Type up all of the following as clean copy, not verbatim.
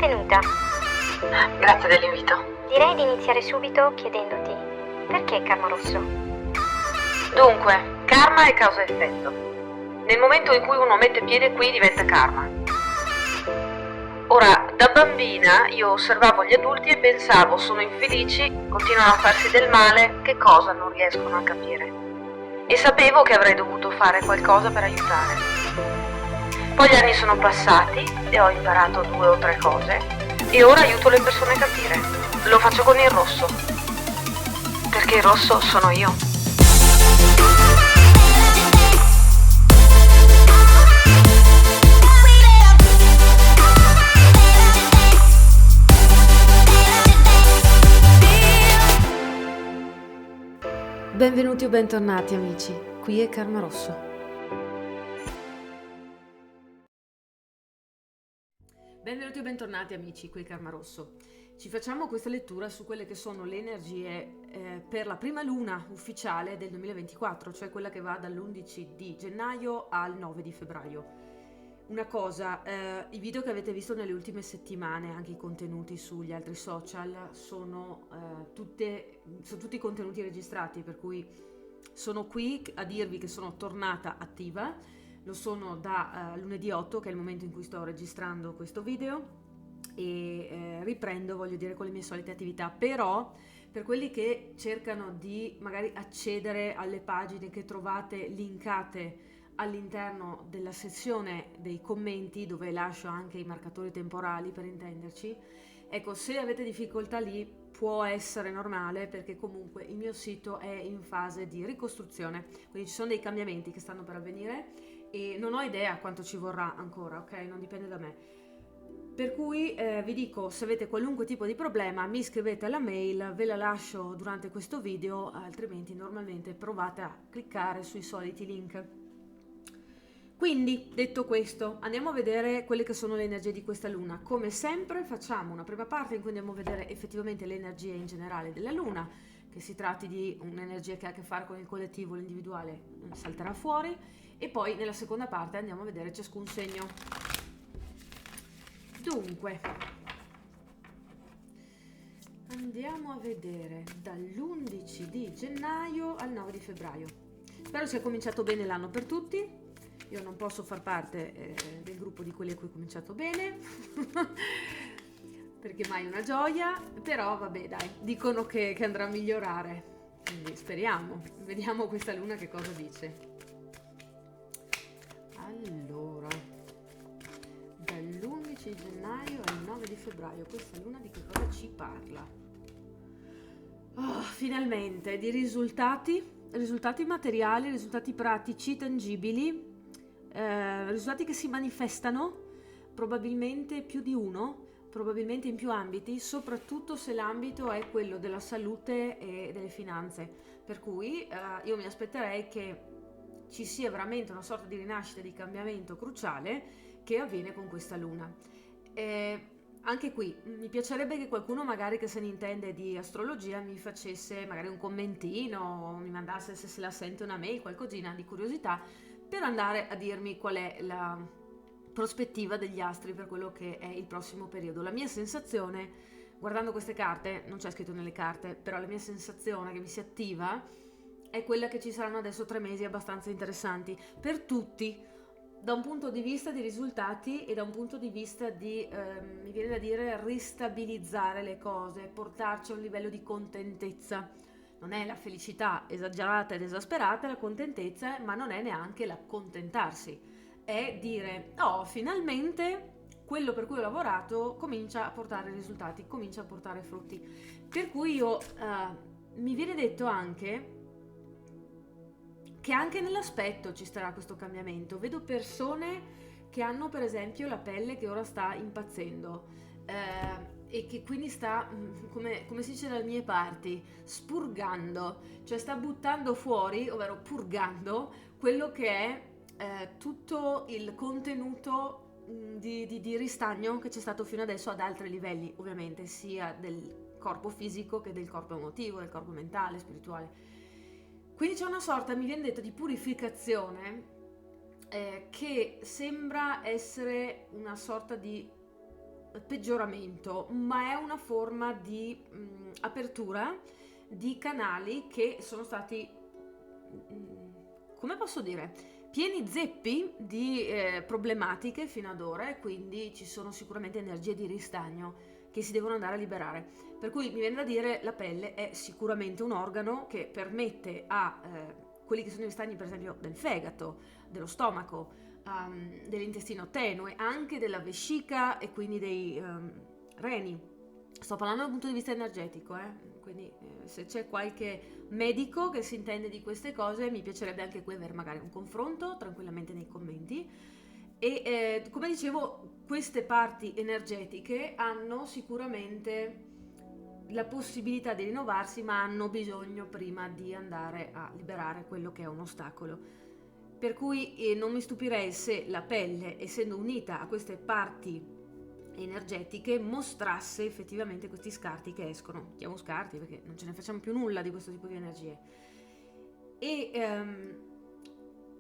Benvenuta. Grazie dell'invito. Direi di iniziare subito chiedendoti perché Karma Rosso? Dunque, karma è causa-effetto. Nel momento in cui uno mette piede qui diventa karma. Ora, da bambina io osservavo gli adulti e pensavo, sono infelici, continuano a farsi del male, che cosa non riescono a capire. E sapevo che avrei dovuto fare qualcosa per aiutare. Poi gli anni sono passati e ho imparato 2 o 3 cose e ora aiuto le persone a capire. Lo faccio con il rosso. Perché il rosso sono io. Benvenuti o bentornati amici, qui è Karma Rosso. Benvenuti o bentornati amici, qui è Karma Rosso. Ci facciamo questa lettura su quelle che sono le energie per la prima luna ufficiale del 2024, cioè quella che va dall'11 di gennaio al 9 di febbraio. Una cosa, i video che avete visto nelle ultime settimane, anche i contenuti sugli altri social, sono tutti contenuti registrati, per cui sono qui a dirvi che sono tornata attiva. Lo sono da lunedì 8, che è il momento in cui sto registrando questo video, e riprendo, voglio dire, con le mie solite attività. Però per quelli che cercano di magari accedere alle pagine che trovate linkate all'interno della sezione dei commenti, dove lascio anche i marcatori temporali per intenderci, ecco, se avete difficoltà lì può essere normale, perché comunque il mio sito è in fase di ricostruzione, quindi ci sono dei cambiamenti che stanno per avvenire e non ho idea quanto ci vorrà ancora, ok? Non dipende da me. Per cui vi dico, se avete qualunque tipo di problema mi scrivete alla mail, ve la lascio durante questo video, altrimenti normalmente provate a cliccare sui soliti link. Quindi, detto questo, andiamo a vedere quelle che sono le energie di questa luna. Come sempre facciamo una prima parte in cui andiamo a vedere effettivamente le energie in generale della luna, che si tratti di un'energia che ha a che fare con il collettivo, l'individuale salterà fuori, e poi nella seconda parte andiamo a vedere ciascun segno. Dunque, andiamo a vedere dall'11 di gennaio al 9 di febbraio. Spero sia cominciato bene l'anno per tutti. Io non posso far parte del gruppo di quelli a cui ho cominciato bene, perché mai una gioia, però vabbè dai, dicono che andrà a migliorare, quindi speriamo, vediamo questa luna che cosa dice. Allora, dall'11 gennaio al 9 di febbraio, questa luna di che cosa ci parla? Oh, finalmente, di risultati materiali, risultati pratici, tangibili, risultati che si manifestano, probabilmente più di uno, probabilmente in più ambiti, soprattutto se l'ambito è quello della salute e delle finanze, per cui io mi aspetterei che ci sia veramente una sorta di rinascita, di cambiamento cruciale che avviene con questa luna. Anche qui mi piacerebbe che qualcuno magari che se ne intende di astrologia mi facesse magari un commentino, mi mandasse, se se la sente, una mail, qualcosina di curiosità, per andare a dirmi qual è la prospettiva degli astri per quello che è il prossimo periodo. La mia sensazione, guardando queste carte, non c'è scritto nelle carte, però la mia sensazione che mi si attiva è quella che ci saranno adesso 3 mesi abbastanza interessanti per tutti, da un punto di vista di risultati e da un punto di vista di, mi viene da dire, ristabilizzare le cose, portarci a un livello di contentezza. Non è la felicità esagerata ed esasperata, la contentezza, ma non è neanche l'accontentarsi. È dire, oh, finalmente quello per cui ho lavorato comincia a portare risultati, comincia a portare frutti. Per cui io, mi viene detto anche che anche nell'aspetto ci sarà questo cambiamento. Vedo persone che hanno per esempio la pelle che ora sta impazzendo, e che quindi sta, come si dice dalle mie parti, spurgando, cioè sta buttando fuori, ovvero purgando, quello che è tutto il contenuto di ristagno che c'è stato fino adesso ad altri livelli, ovviamente, sia del corpo fisico che del corpo emotivo, del corpo mentale, spirituale. Quindi c'è una sorta, mi viene detto, di purificazione che sembra essere una sorta di peggioramento, ma è una forma di apertura di canali che sono stati, come posso dire, pieni zeppi di problematiche fino ad ora, e quindi ci sono sicuramente energie di ristagno che si devono andare a liberare. Per cui mi viene da dire, la pelle è sicuramente un organo che permette a quelli che sono i ristagni, per esempio del fegato, dello stomaco, dell'intestino tenue, anche della vescica e quindi dei reni. Sto parlando dal punto di vista energetico, quindi se c'è qualche medico che si intende di queste cose, mi piacerebbe anche qui avere magari un confronto tranquillamente nei commenti. E come dicevo, queste parti energetiche hanno sicuramente la possibilità di rinnovarsi, ma hanno bisogno prima di andare a liberare quello che è un ostacolo. Per cui non mi stupirei se la pelle, essendo unita a queste parti energetiche, mostrasse effettivamente questi scarti che escono. Chiamo scarti perché non ce ne facciamo più nulla di questo tipo di energie. E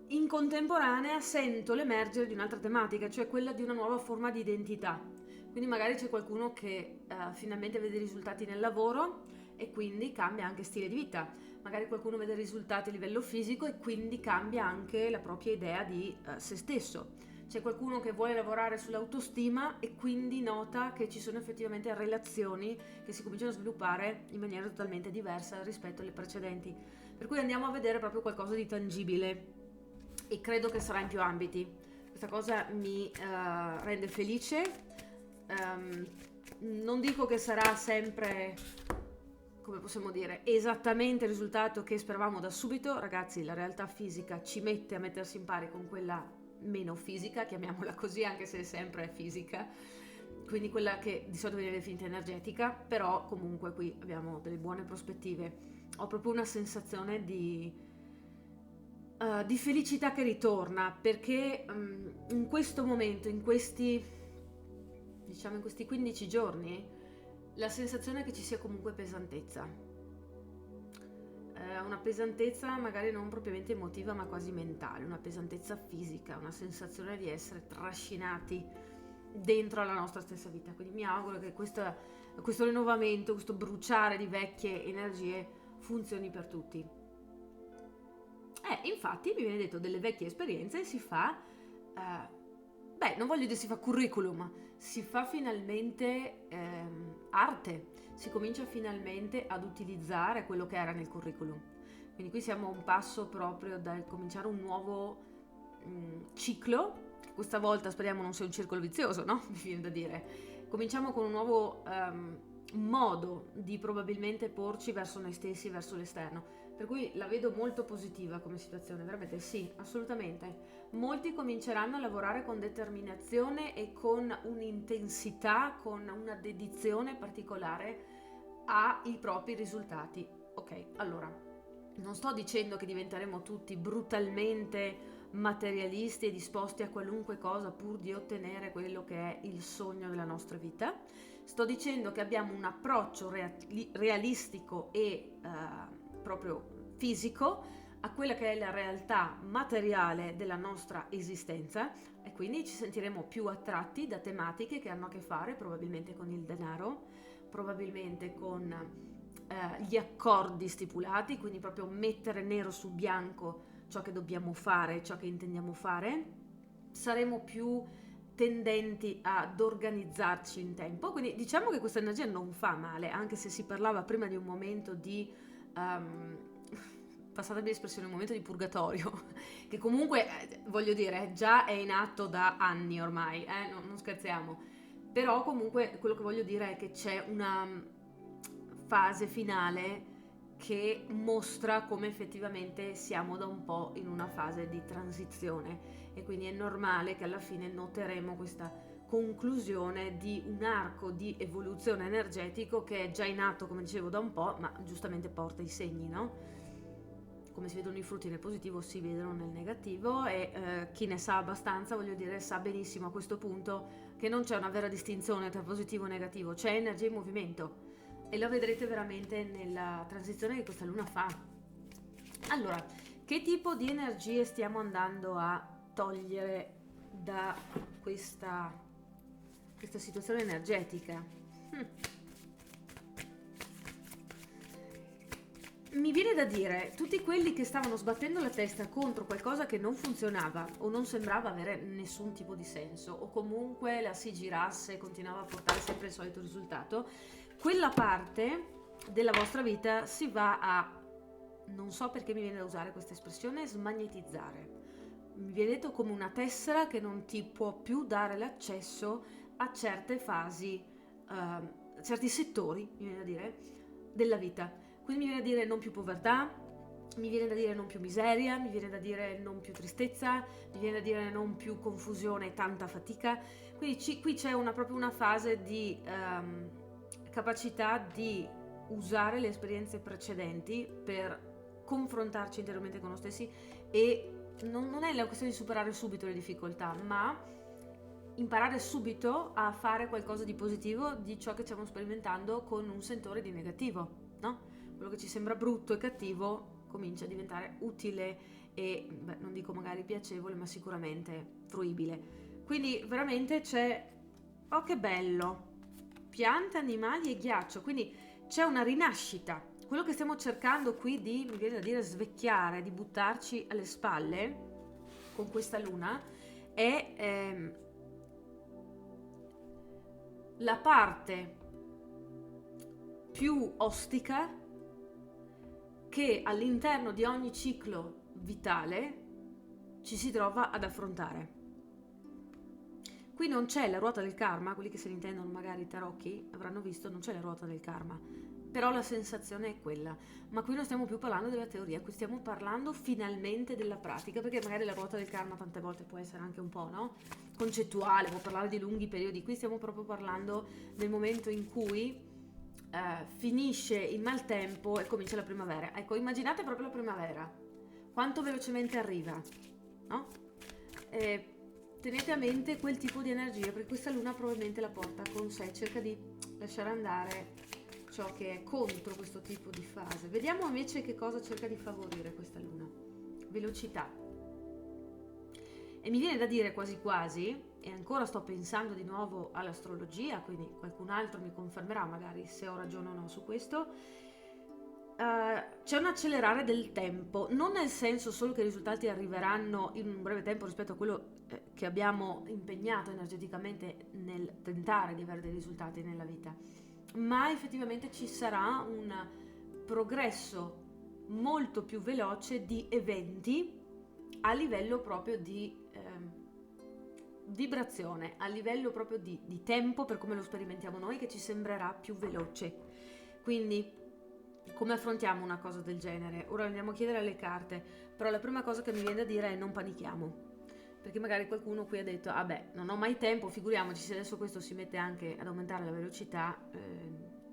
in contemporanea sento l'emergere di un'altra tematica, cioè quella di una nuova forma di identità. Quindi magari c'è qualcuno che finalmente vede risultati nel lavoro e quindi cambia anche stile di vita. Magari qualcuno vede risultati a livello fisico e quindi cambia anche la propria idea di se stesso. C'è qualcuno che vuole lavorare sull'autostima e quindi nota che ci sono effettivamente relazioni che si cominciano a sviluppare in maniera totalmente diversa rispetto alle precedenti. Per cui andiamo a vedere proprio qualcosa di tangibile, e credo che sarà in più ambiti. Questa cosa mi rende felice. Non dico che sarà sempre, come possiamo dire, esattamente il risultato che speravamo da subito. Ragazzi, la realtà fisica ci mette a mettersi in pari con quella meno fisica, chiamiamola così, anche se sempre è fisica, quindi quella che di solito viene definita energetica, però comunque qui abbiamo delle buone prospettive. Ho proprio una sensazione di felicità che ritorna, perché in questo momento, in questi 15 giorni, la sensazione è che ci sia comunque pesantezza. Una pesantezza magari non propriamente emotiva, ma quasi mentale, una pesantezza fisica, una sensazione di essere trascinati dentro alla nostra stessa vita. Quindi mi auguro che questo rinnovamento, questo bruciare di vecchie energie funzioni per tutti. Infatti mi viene detto, delle vecchie esperienze si fa, non voglio dire si fa curriculum, si fa finalmente arte, si comincia finalmente ad utilizzare quello che era nel curriculum. Quindi qui siamo a un passo proprio dal cominciare un nuovo ciclo, che questa volta speriamo non sia un circolo vizioso, no? Mi viene da dire. Cominciamo con un nuovo modo di probabilmente porci verso noi stessi, verso l'esterno. Per cui la vedo molto positiva come situazione, veramente sì, assolutamente. Molti cominceranno a lavorare con determinazione e con un'intensità, con una dedizione particolare ai propri risultati. Ok, allora, non sto dicendo che diventeremo tutti brutalmente materialisti e disposti a qualunque cosa pur di ottenere quello che è il sogno della nostra vita. Sto dicendo che abbiamo un approccio realistico e proprio fisico a quella che è la realtà materiale della nostra esistenza, e quindi ci sentiremo più attratti da tematiche che hanno a che fare probabilmente con il denaro, probabilmente con gli accordi stipulati, quindi proprio mettere nero su bianco ciò che dobbiamo fare, ciò che intendiamo fare. Saremo più tendenti ad organizzarci in tempo, quindi diciamo che questa energia non fa male, anche se si parlava prima di un momento di passatemi l'espressione, un momento di purgatorio, che comunque voglio dire già è in atto da anni ormai, non scherziamo, però comunque quello che voglio dire è che c'è una fase finale che mostra come effettivamente siamo da un po' in una fase di transizione, e quindi è normale che alla fine noteremo questa conclusione di un arco di evoluzione energetico che è già in atto, come dicevo, da un po', ma giustamente porta i segni, no? Come si vedono i frutti nel positivo, si vedono nel negativo, e chi ne sa abbastanza, voglio dire, sa benissimo a questo punto che non c'è una vera distinzione tra positivo e negativo, c'è energia in movimento, e lo vedrete veramente nella transizione che questa luna fa. Allora, che tipo di energie stiamo andando a togliere da questa questa situazione energetica. Mi viene da dire, tutti quelli che stavano sbattendo la testa contro qualcosa che non funzionava o non sembrava avere nessun tipo di senso, o comunque la si girasse e continuava a portare sempre il solito risultato, quella parte della vostra vita si va a, non so perché mi viene da usare questa espressione, smagnetizzare. Mi viene detto come una tessera che non ti può più dare l'accesso a certe fasi, certi settori, mi viene da dire, della vita. Quindi mi viene da dire non più povertà, mi viene da dire non più miseria, mi viene da dire non più tristezza, mi viene da dire non più confusione e tanta fatica. Quindi qui c'è proprio una fase di capacità di usare le esperienze precedenti per confrontarci interiormente con noi stessi, e non è la questione di superare subito le difficoltà, ma imparare subito a fare qualcosa di positivo di ciò che stiamo sperimentando con un sentore di negativo, no? Quello che ci sembra brutto e cattivo comincia a diventare utile e, non dico magari piacevole, ma sicuramente fruibile. Quindi veramente c'è, oh che bello, piante, animali e ghiaccio, quindi c'è una rinascita. Quello che stiamo cercando qui di, mi viene da dire, svecchiare, di buttarci alle spalle con questa luna è la parte più ostica che all'interno di ogni ciclo vitale ci si trova ad affrontare. Qui non c'è la ruota del karma, quelli che se ne intendono magari i tarocchi avranno visto, non c'è la ruota del karma, però la sensazione è quella. Ma qui non stiamo più parlando della teoria, qui stiamo parlando finalmente della pratica, perché magari la ruota del karma tante volte può essere anche un po', no? Concettuale, può parlare di lunghi periodi. Qui stiamo proprio parlando del momento in cui finisce il maltempo e comincia la primavera. Ecco, immaginate proprio la primavera, quanto velocemente arriva, no? Tenete a mente quel tipo di energia, perché questa luna probabilmente la porta con sé, cerca di lasciare andare ciò che è contro questo tipo di fase. Vediamo invece che cosa cerca di favorire questa luna. Velocità. E mi viene da dire quasi quasi, e ancora sto pensando di nuovo all'astrologia, quindi qualcun altro mi confermerà magari se ho ragione o no su questo, c'è un accelerare del tempo, non nel senso solo che i risultati arriveranno in un breve tempo rispetto a quello che abbiamo impegnato energeticamente nel tentare di avere dei risultati nella vita, ma effettivamente ci sarà un progresso molto più veloce di eventi a livello proprio di vibrazione, a livello proprio di tempo, per come lo sperimentiamo noi, che ci sembrerà più veloce. Quindi come affrontiamo una cosa del genere? Ora andiamo a chiedere alle carte, però la prima cosa che mi viene da dire è non panichiamo, perché magari qualcuno qui ha detto ah beh, non ho mai tempo, figuriamoci se adesso questo si mette anche ad aumentare la velocità,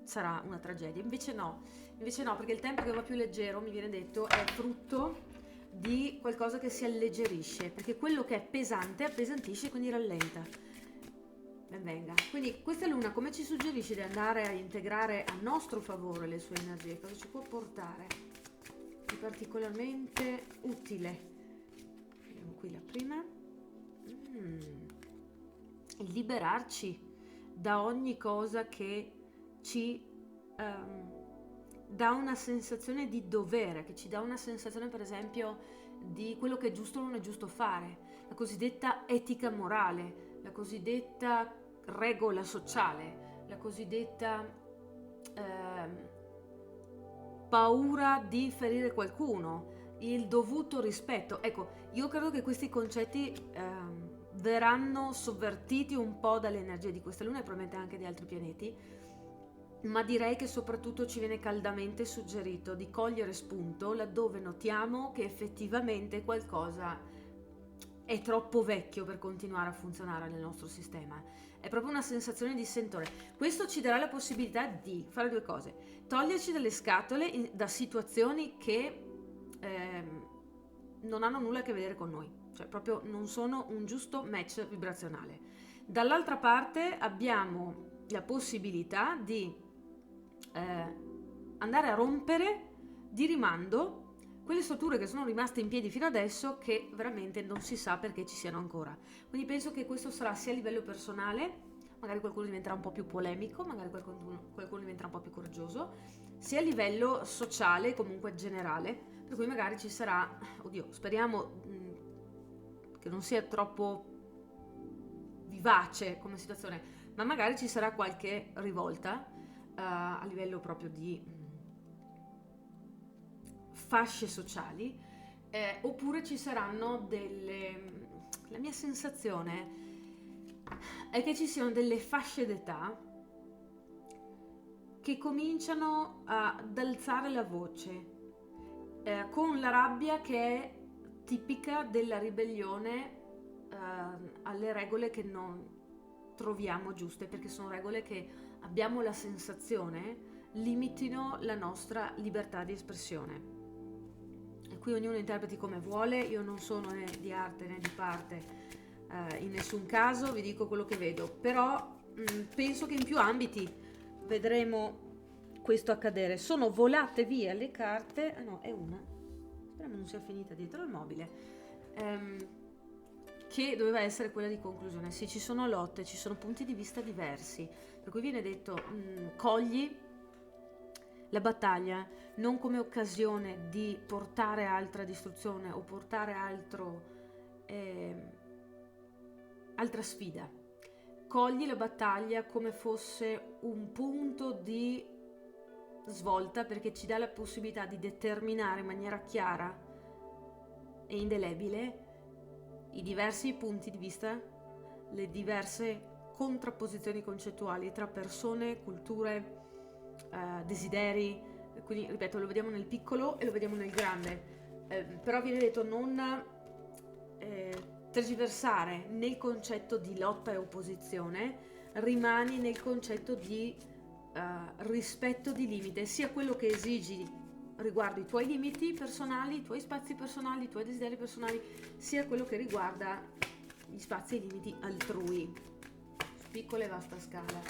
sarà una tragedia. Invece no, perché il tempo che va più leggero, mi viene detto, è frutto di qualcosa che si alleggerisce, perché quello che è pesante appesantisce, quindi rallenta. Ben venga. Quindi questa luna come ci suggerisce di andare a integrare a nostro favore le sue energie? Cosa ci può portare di particolarmente utile? Vediamo qui la prima. Liberarci da ogni cosa che ci dà una sensazione di dovere, che ci dà una sensazione per esempio di quello che è giusto o non è giusto fare, la cosiddetta etica morale, la cosiddetta regola sociale, la cosiddetta paura di ferire qualcuno, il dovuto rispetto. Ecco, io credo che questi concetti verranno sovvertiti un po' dalle energie di questa luna e probabilmente anche di altri pianeti, ma direi che soprattutto ci viene caldamente suggerito di cogliere spunto laddove notiamo che effettivamente qualcosa è troppo vecchio per continuare a funzionare nel nostro sistema. È proprio una sensazione di sentore. Questo ci darà la possibilità di fare due cose: toglierci dalle scatole da situazioni che non hanno nulla a che vedere con noi, cioè proprio non sono un giusto match vibrazionale. Dall'altra parte abbiamo la possibilità di andare a rompere di rimando quelle strutture che sono rimaste in piedi fino adesso, che veramente non si sa perché ci siano ancora. Quindi penso che questo sarà sia a livello personale, magari qualcuno diventerà un po' più polemico, magari qualcuno diventerà un po' più coraggioso, sia a livello sociale, comunque generale, per cui magari ci sarà, oddio, speriamo che non sia troppo vivace come situazione, ma magari ci sarà qualche rivolta a livello proprio di fasce sociali, oppure ci saranno delle... La mia sensazione è che ci siano delle fasce d'età che cominciano ad alzare la voce con la rabbia che è tipica della ribellione alle regole che non troviamo giuste, perché sono regole che abbiamo la sensazione limitino la nostra libertà di espressione. E qui ognuno interpreti come vuole, io non sono né di arte né di parte in nessun caso, vi dico quello che vedo, però penso che in più ambiti vedremo questo accadere. Sono volate via le carte, no, è una, speriamo non sia finita dietro al mobile, che doveva essere quella di conclusione. Sì, ci sono lotte, ci sono punti di vista diversi, per cui viene detto cogli la battaglia non come occasione di portare altra distruzione o portare altra sfida. Cogli la battaglia come fosse un punto di svolta, perché ci dà la possibilità di determinare in maniera chiara e indelebile i diversi punti di vista, le diverse contrapposizioni concettuali tra persone, culture, desideri. Quindi ripeto, lo vediamo nel piccolo e lo vediamo nel grande, però viene detto non tergiversare nel concetto di lotta e opposizione, rimani nel concetto di rispetto di limite, sia quello che esigi riguardo i tuoi limiti personali, i tuoi spazi personali, i tuoi desideri personali, sia quello che riguarda gli spazi e i limiti altrui, su piccola e vasta scala.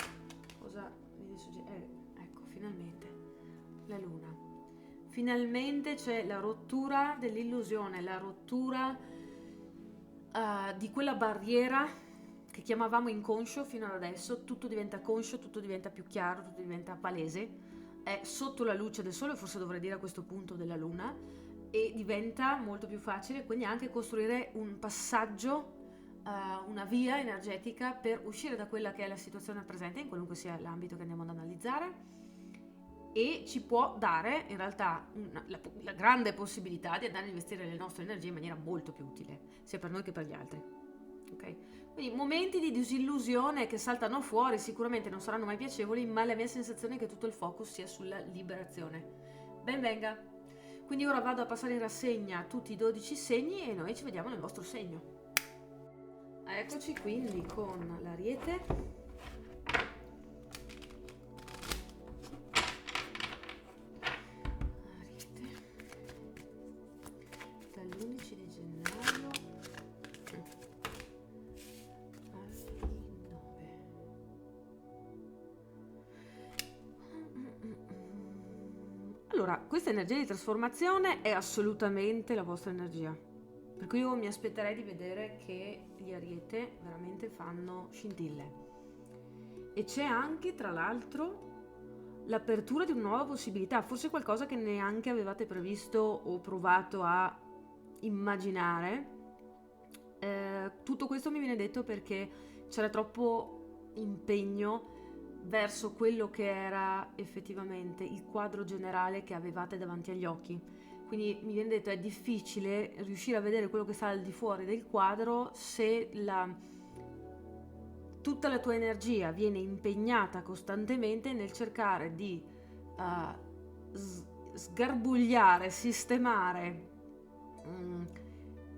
Cosa viene suggerito? Ecco, finalmente la luna, finalmente c'è la rottura dell'illusione, la rottura di quella barriera che chiamavamo inconscio fino ad adesso. Tutto diventa conscio, tutto diventa più chiaro, tutto diventa palese, è sotto la luce del sole, forse dovrei dire a questo punto della luna, e diventa molto più facile quindi anche costruire un passaggio, una via energetica per uscire da quella che è la situazione presente, in qualunque sia l'ambito che andiamo ad analizzare, e ci può dare in realtà la grande possibilità di andare a investire le nostre energie in maniera molto più utile, sia per noi che per gli altri. Ok? Quindi momenti di disillusione che saltano fuori sicuramente non saranno mai piacevoli, ma la mia sensazione è che tutto il focus sia sulla liberazione. Ben venga! Quindi ora vado a passare in rassegna tutti i 12 segni e noi ci vediamo nel vostro segno. Eccoci quindi con l'Ariete. Dall'11 di gennaio al 9. Allora, questa energia di trasformazione è assolutamente la vostra energia, per cui io mi aspetterei di vedere che gli Ariete veramente fanno scintille. E c'è anche, tra l'altro, l'apertura di una nuova possibilità, forse qualcosa che neanche avevate previsto o provato a immaginare. Tutto questo mi viene detto perché c'era troppo impegno verso quello che era effettivamente il quadro generale che avevate davanti agli occhi. Quindi mi viene detto è difficile riuscire a vedere quello che sta al di fuori del quadro se tutta la tua energia viene impegnata costantemente nel cercare di sgarbugliare, sistemare,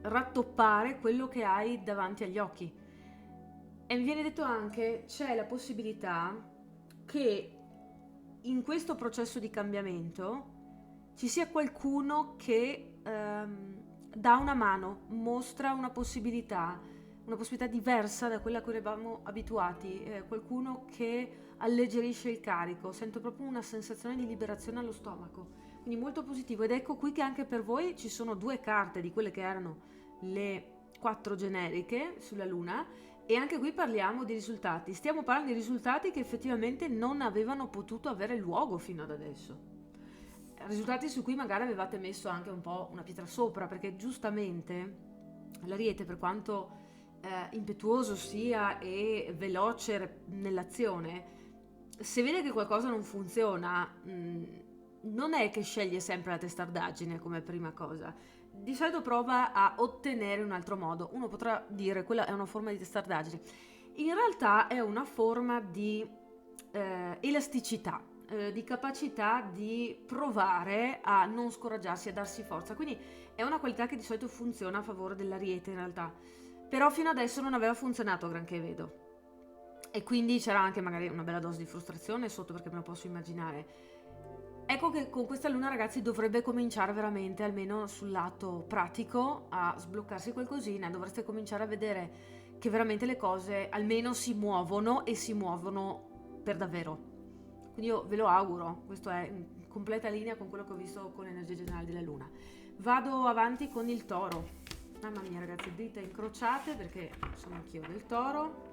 rattoppare quello che hai davanti agli occhi. E mi viene detto anche c'è la possibilità che in questo processo di cambiamento ci sia qualcuno che dà una mano, mostra una possibilità diversa da quella a cui eravamo abituati, qualcuno che alleggerisce il carico. Sento proprio una sensazione di liberazione allo stomaco, quindi molto positivo. Ed ecco qui che anche per voi ci sono due carte di quelle che erano le 4 generiche sulla Luna, e anche qui parliamo di risultati. Stiamo parlando di risultati che effettivamente non avevano potuto avere luogo fino ad adesso. Risultati su cui magari avevate messo anche un po' una pietra sopra, perché giustamente l'Ariete, per quanto impetuoso sia e veloce nell'azione, se vede che qualcosa non funziona, non è che sceglie sempre la testardaggine come prima cosa. Di solito prova a ottenere un altro modo. Uno potrà dire quella è una forma di testardaggine. In realtà è una forma di elasticità, di capacità di provare a non scoraggiarsi, a darsi forza. Quindi è una qualità che di solito funziona a favore dell'Ariete in realtà. Però fino adesso non aveva funzionato granché, vedo. E quindi c'era anche magari una bella dose di frustrazione sotto, perché me lo posso immaginare. Ecco che con questa Luna, ragazzi, dovrebbe cominciare veramente, almeno sul lato pratico, a sbloccarsi qualcosina. Dovreste cominciare a vedere che veramente le cose almeno si muovono, e si muovono per davvero. Quindi io ve lo auguro, questo è in completa linea con quello che ho visto con l'energia generale della Luna. Vado avanti con il Toro. Mamma mia, ragazzi, dita incrociate perché sono anch'io del Toro.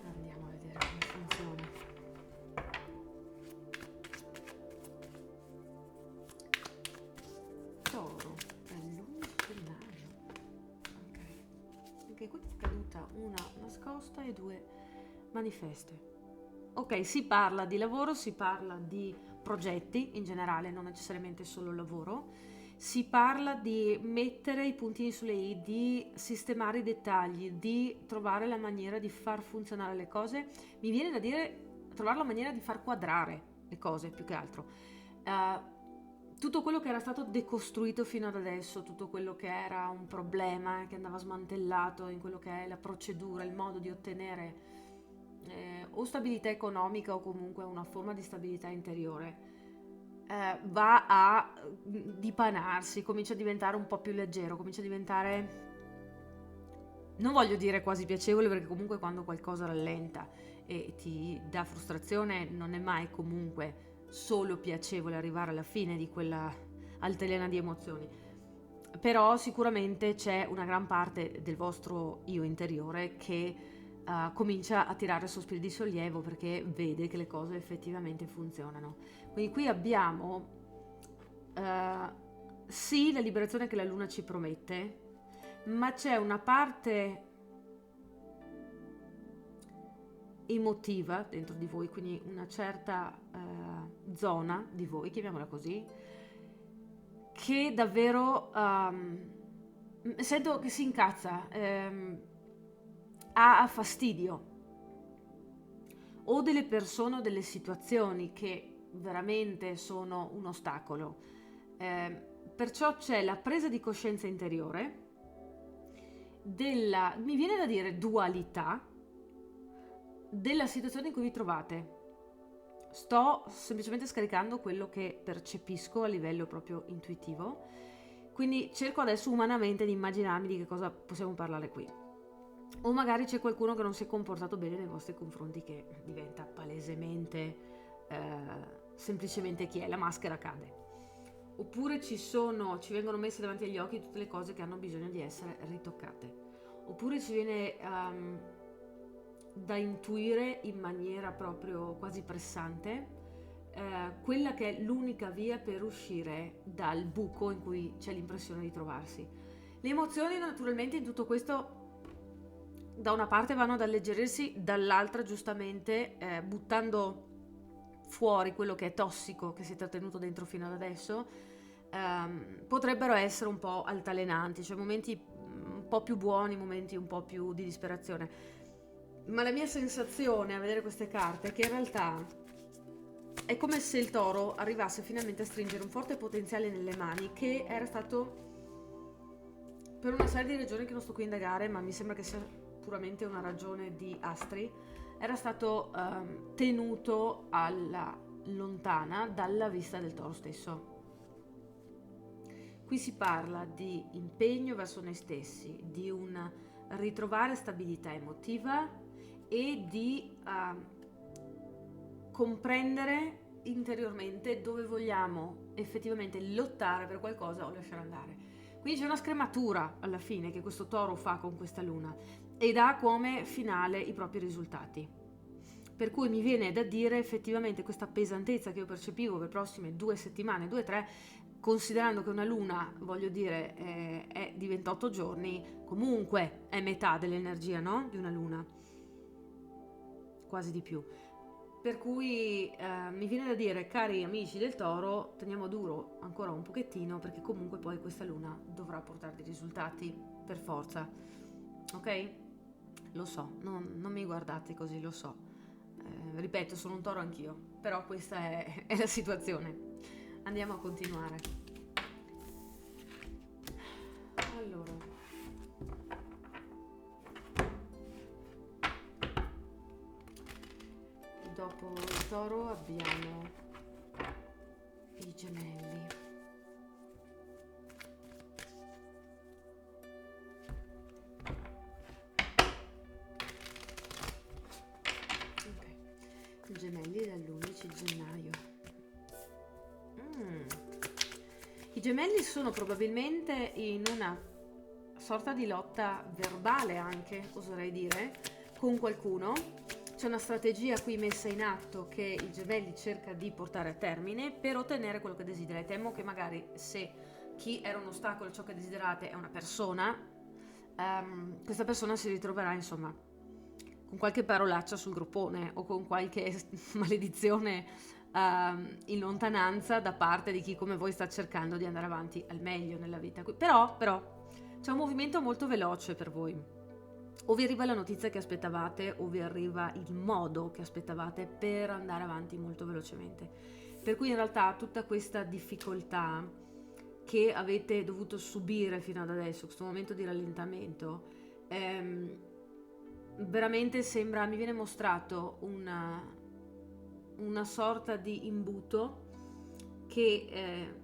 Andiamo a vedere come funziona. Toro, è l'11 gennaio. Ok. Anche qui è caduta una nascosta e 2 manifeste. Ok, si parla di lavoro, si parla di progetti in generale, non necessariamente solo lavoro. Si parla di mettere i puntini sulle i, di sistemare i dettagli, di trovare la maniera di far funzionare le cose. Mi viene da dire trovare la maniera di far quadrare le cose, più che altro. Tutto quello che era stato decostruito fino ad adesso, tutto quello che era un problema, che andava smantellato in quello che è la procedura, il modo di ottenere o stabilità economica o comunque una forma di stabilità interiore, va a dipanarsi, comincia a diventare un po' più leggero, comincia a diventare, non voglio dire quasi piacevole, perché comunque quando qualcosa rallenta e ti dà frustrazione non è mai comunque solo piacevole arrivare alla fine di quella altalena di emozioni. Però sicuramente c'è una gran parte del vostro io interiore che comincia a tirare sospiri di sollievo, perché vede che le cose effettivamente funzionano. Quindi qui abbiamo sì la liberazione che la Luna ci promette, ma c'è una parte emotiva dentro di voi, quindi una certa zona di voi, chiamiamola così, che davvero sento che si incazza, ha fastidio, o delle persone o delle situazioni che veramente sono un ostacolo. Perciò c'è la presa di coscienza interiore della, mi viene da dire, dualità della situazione in cui vi trovate. Sto semplicemente scaricando quello che percepisco a livello proprio intuitivo, quindi cerco adesso umanamente di immaginarmi di che cosa possiamo parlare qui. O magari c'è qualcuno che non si è comportato bene nei vostri confronti, che diventa palesemente semplicemente chi è, la maschera cade. Oppure ci vengono messe davanti agli occhi tutte le cose che hanno bisogno di essere ritoccate. Oppure ci viene da intuire in maniera proprio quasi pressante quella che è l'unica via per uscire dal buco in cui c'è l'impressione di trovarsi. Le emozioni naturalmente in tutto questo da una parte vanno ad alleggerirsi, dall'altra giustamente buttando fuori quello che è tossico che siete tenuto dentro fino ad adesso, potrebbero essere un po' altalenanti, cioè momenti un po' più buoni, momenti un po' più di disperazione. Ma la mia sensazione a vedere queste carte è che in realtà è come se il Toro arrivasse finalmente a stringere un forte potenziale nelle mani, che era stato, per una serie di ragioni che non sto qui a indagare, ma mi sembra che sia puramente una ragione di astri, era stato tenuto alla lontana dalla vista del Toro stesso. Qui si parla di impegno verso noi stessi, di un ritrovare stabilità emotiva e di comprendere interiormente dove vogliamo effettivamente lottare per qualcosa o lasciare andare. Quindi c'è una scrematura alla fine che questo toro fa con questa luna ed ha come finale i propri risultati. Per cui mi viene da dire effettivamente questa pesantezza che io percepivo per le prossime 2 settimane, 2-3, considerando che una luna, voglio dire, è di 28 giorni, comunque è metà dell'energia, no? Di una luna, quasi di più. Per cui mi viene da dire, cari amici del toro, teniamo duro ancora un pochettino perché comunque poi questa luna dovrà portare dei risultati per forza, ok? Lo so, non mi guardate così, lo so. Ripeto, sono un toro anch'io, però questa è la situazione. Andiamo a continuare. Allora, dopo il toro abbiamo i gemelli. Ok, i gemelli dall'11 gennaio. I gemelli sono probabilmente in una sorta di lotta verbale anche, oserei dire, con qualcuno. C'è una strategia qui messa in atto che il gemelli cerca di portare a termine per ottenere quello che desidera. E temo che magari se chi era un ostacolo a ciò che desiderate è una persona, questa persona si ritroverà insomma con qualche parolaccia sul groppone o con qualche maledizione in lontananza da parte di chi come voi sta cercando di andare avanti al meglio nella vita. Però c'è un movimento molto veloce per voi. O vi arriva la notizia che aspettavate o vi arriva il modo che aspettavate per andare avanti molto velocemente. Per cui in realtà tutta questa difficoltà che avete dovuto subire fino ad adesso, questo momento di rallentamento, veramente sembra, mi viene mostrato una sorta di imbuto che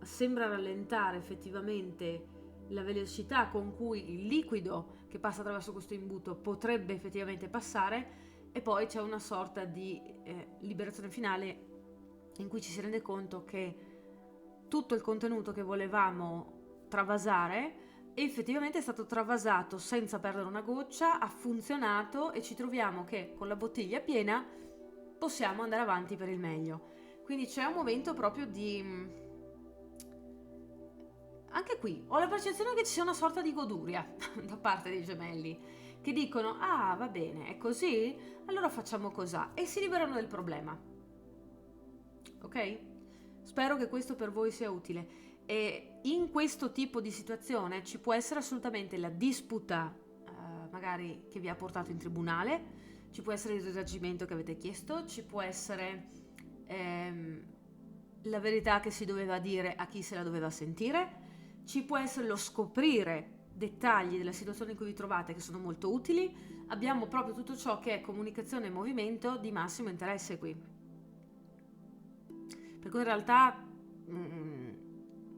sembra rallentare effettivamente la velocità con cui il liquido che passa attraverso questo imbuto potrebbe effettivamente passare, e poi c'è una sorta di liberazione finale in cui ci si rende conto che tutto il contenuto che volevamo travasare effettivamente è stato travasato senza perdere una goccia, ha funzionato e ci troviamo che con la bottiglia piena possiamo andare avanti per il meglio. Quindi c'è un momento proprio di... Anche qui ho la percezione che ci sia una sorta di goduria da parte dei gemelli, che dicono: ah, va bene, è così? Allora facciamo così, e si liberano del problema. Ok? Spero che questo per voi sia utile. E in questo tipo di situazione ci può essere assolutamente la disputa, magari che vi ha portato in tribunale, ci può essere il risarcimento che avete chiesto, ci può essere la verità che si doveva dire a chi se la doveva sentire, ci può essere lo scoprire dettagli della situazione in cui vi trovate che sono molto utili. Abbiamo proprio tutto ciò che è comunicazione e movimento di massimo interesse qui. Per cui in realtà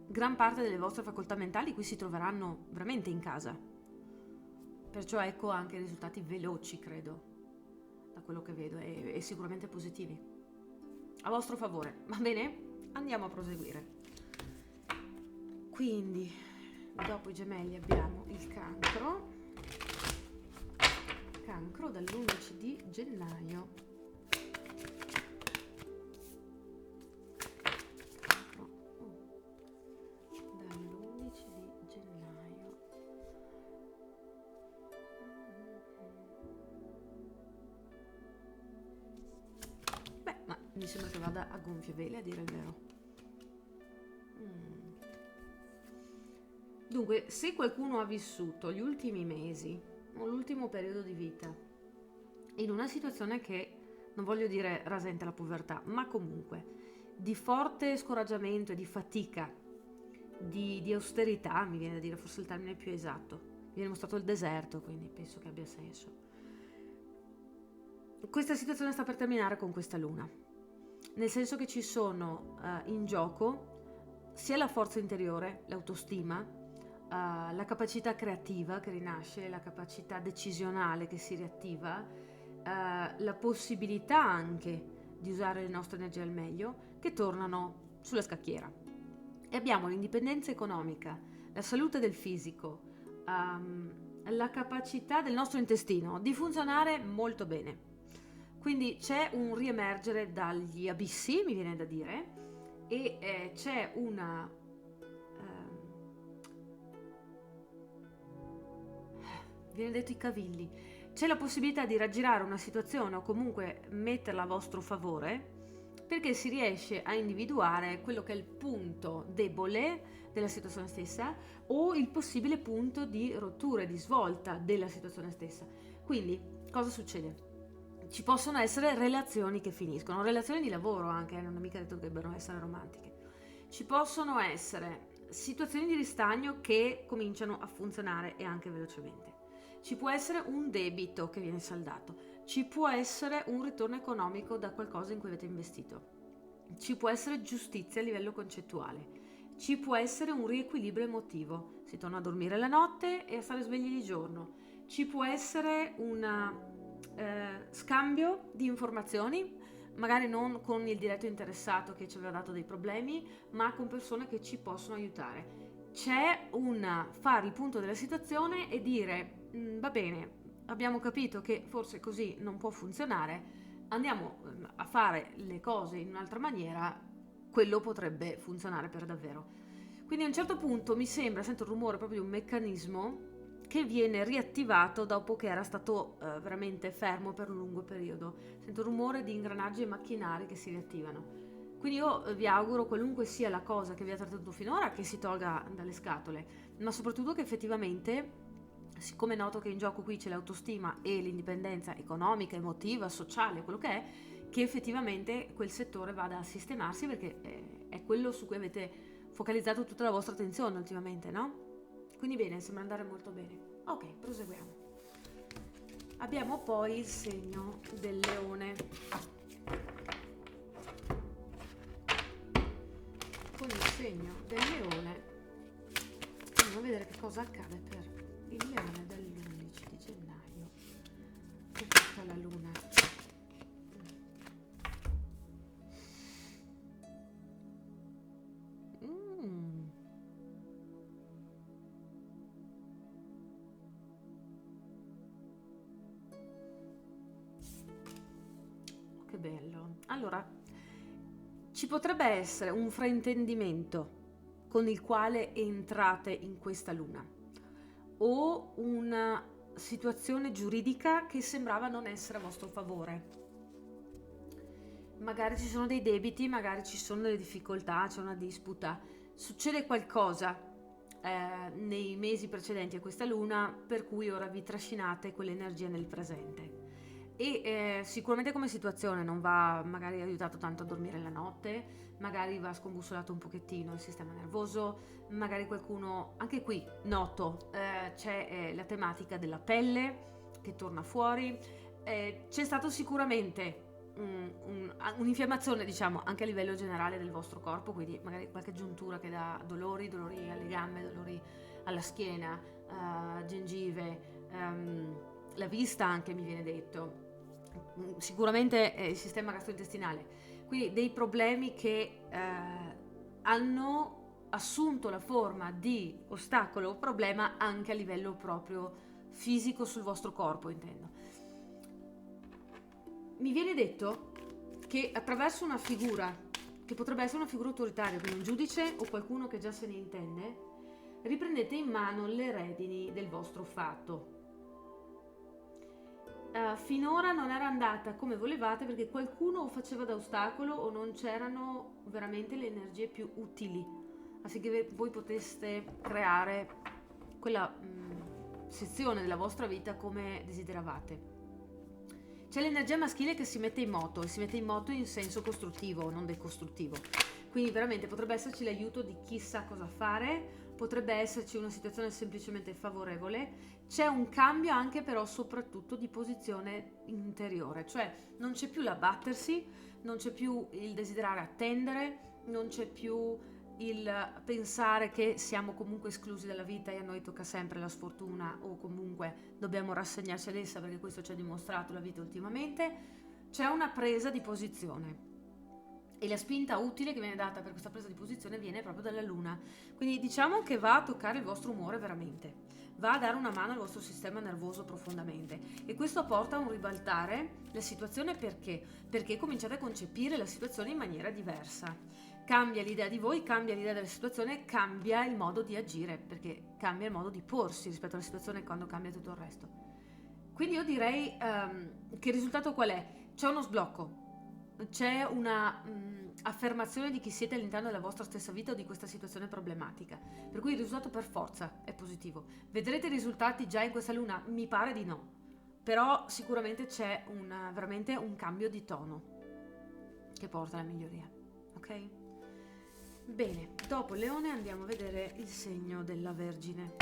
gran parte delle vostre facoltà mentali qui si troveranno veramente in casa. Perciò ecco anche risultati veloci, credo, da quello che vedo, e sicuramente positivi. A vostro favore, va bene? Andiamo a proseguire. Quindi, dopo i gemelli abbiamo il cancro. Cancro dall'11 di gennaio. Dall'11 di gennaio. Beh, ma mi sembra che vada a gonfie vele, a dire il vero. Dunque, se qualcuno ha vissuto gli ultimi mesi o l'ultimo periodo di vita in una situazione che, non voglio dire rasenta la povertà, ma comunque di forte scoraggiamento e di fatica, di austerità, mi viene da dire, forse il termine più esatto, mi viene mostrato il deserto, quindi penso che abbia senso. Questa situazione sta per terminare con questa luna, nel senso che ci sono in gioco sia la forza interiore, l'autostima, la capacità creativa che rinasce, la capacità decisionale che si riattiva, la possibilità anche di usare le nostre energie al meglio, che tornano sulla scacchiera. E abbiamo l'indipendenza economica, la salute del fisico, la capacità del nostro intestino di funzionare molto bene. Quindi c'è un riemergere dagli abissi, mi viene da dire, e c'è una viene detto i cavilli, c'è la possibilità di raggirare una situazione o comunque metterla a vostro favore, perché si riesce a individuare quello che è il punto debole della situazione stessa o il possibile punto di rottura, di svolta della situazione stessa. Quindi cosa succede? Ci possono essere relazioni che finiscono, relazioni di lavoro anche, non è mica detto che debbano essere romantiche. Ci possono essere situazioni di ristagno che cominciano a funzionare e anche velocemente. Ci può essere un debito che viene saldato, ci può essere un ritorno economico da qualcosa in cui avete investito, ci può essere giustizia a livello concettuale, ci può essere un riequilibrio emotivo, si torna a dormire la notte e a stare svegli di giorno, ci può essere un scambio di informazioni, magari non con il diretto interessato che ci aveva dato dei problemi, ma con persone che ci possono aiutare. C'è un fare il punto della situazione e dire va bene, abbiamo capito che forse così non può funzionare, andiamo a fare le cose in un'altra maniera, quello potrebbe funzionare per davvero. Quindi a un certo punto mi sembra, sento il rumore proprio di un meccanismo che viene riattivato dopo che era stato veramente fermo per un lungo periodo. Sento il rumore di ingranaggi e macchinari che si riattivano. Quindi io vi auguro, qualunque sia la cosa che vi ha trattenuto finora, che si tolga dalle scatole, ma soprattutto che effettivamente, siccome è noto che in gioco qui c'è l'autostima e l'indipendenza economica, emotiva, sociale, quello che effettivamente quel settore vada a sistemarsi, perché è quello su cui avete focalizzato tutta la vostra attenzione ultimamente, no? Quindi bene, sembra andare molto bene. Ok, proseguiamo. Abbiamo poi il segno del leone. Con il segno del leone andiamo a vedere che cosa accade per il leone dall'11 di gennaio. Che tocca la luna. Che bello. Allora, ci potrebbe essere un fraintendimento con il quale entrate in questa luna o una situazione giuridica che sembrava non essere a vostro favore. Magari ci sono dei debiti, magari ci sono delle difficoltà, c'è una disputa, succede qualcosa nei mesi precedenti a questa luna per cui ora vi trascinate quell'energia nel presente. E sicuramente come situazione non va magari aiutato tanto a dormire la notte, magari va scombussolato un pochettino il sistema nervoso, magari qualcuno, anche qui noto, c'è la tematica della pelle che torna fuori, c'è stato sicuramente un'infiammazione, diciamo, anche a livello generale del vostro corpo, quindi magari qualche giuntura che dà dolori alle gambe, dolori alla schiena, gengive, la vista anche mi viene detto, sicuramente il sistema gastrointestinale, quindi dei problemi che hanno assunto la forma di ostacolo o problema anche a livello proprio fisico sul vostro corpo, intendo. Mi viene detto che attraverso una figura, che potrebbe essere una figura autoritaria, quindi un giudice o qualcuno che già se ne intende, riprendete in mano le redini del vostro fatto. Finora non era andata come volevate perché qualcuno o faceva da ostacolo o non c'erano veramente le energie più utili affinché voi poteste creare quella sezione della vostra vita come desideravate. C'è l'energia maschile che si mette in moto e si mette in moto in senso costruttivo, non decostruttivo. Quindi veramente potrebbe esserci l'aiuto di chi sa cosa fare, potrebbe esserci una situazione semplicemente favorevole. C'è un cambio anche però soprattutto di posizione interiore, cioè non c'è più l'abbattersi, non c'è più il desiderare attendere, non c'è più il pensare che siamo comunque esclusi dalla vita e a noi tocca sempre la sfortuna o comunque dobbiamo rassegnarci ad essa perché questo ci ha dimostrato la vita ultimamente. C'è una presa di posizione. e la spinta utile che viene data per questa presa di posizione viene proprio dalla luna. Quindi diciamo che va a toccare il vostro umore veramente, va a dare una mano al vostro sistema nervoso profondamente, e questo porta a un ribaltare la situazione. Perché cominciate a concepire la situazione in maniera diversa. Cambia l'idea di voi, cambia l'idea della situazione, cambia il modo di agire, perché cambia il modo di porsi rispetto alla situazione quando cambia tutto il resto. Quindi io direi che il risultato qual è? C'è uno sblocco, c'è una affermazione di chi siete all'interno della vostra stessa vita o di questa situazione problematica, per cui il risultato per forza è positivo. Vedrete i risultati già in questa luna? Mi pare di no, però sicuramente c'è veramente un cambio di tono che porta alla miglioria, ok? Bene, dopo Leone andiamo a vedere il segno della Vergine.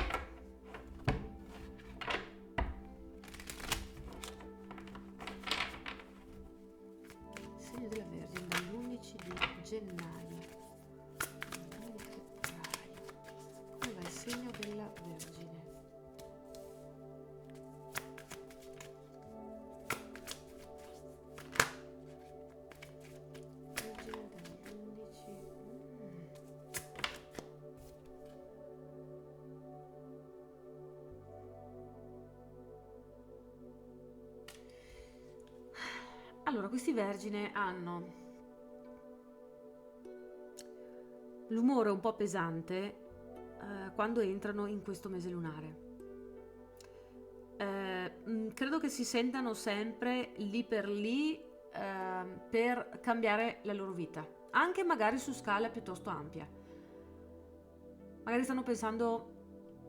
Segno della Vergine dall'11 di gennaio al 9 di febbraio. Come va il segno della Vergine? Vergine dall'11. Allora, questi Vergine hanno l'umore un po' pesante quando entrano in questo mese lunare. Credo che si sentano sempre lì per cambiare la loro vita, anche magari su scala piuttosto ampia. Magari stanno pensando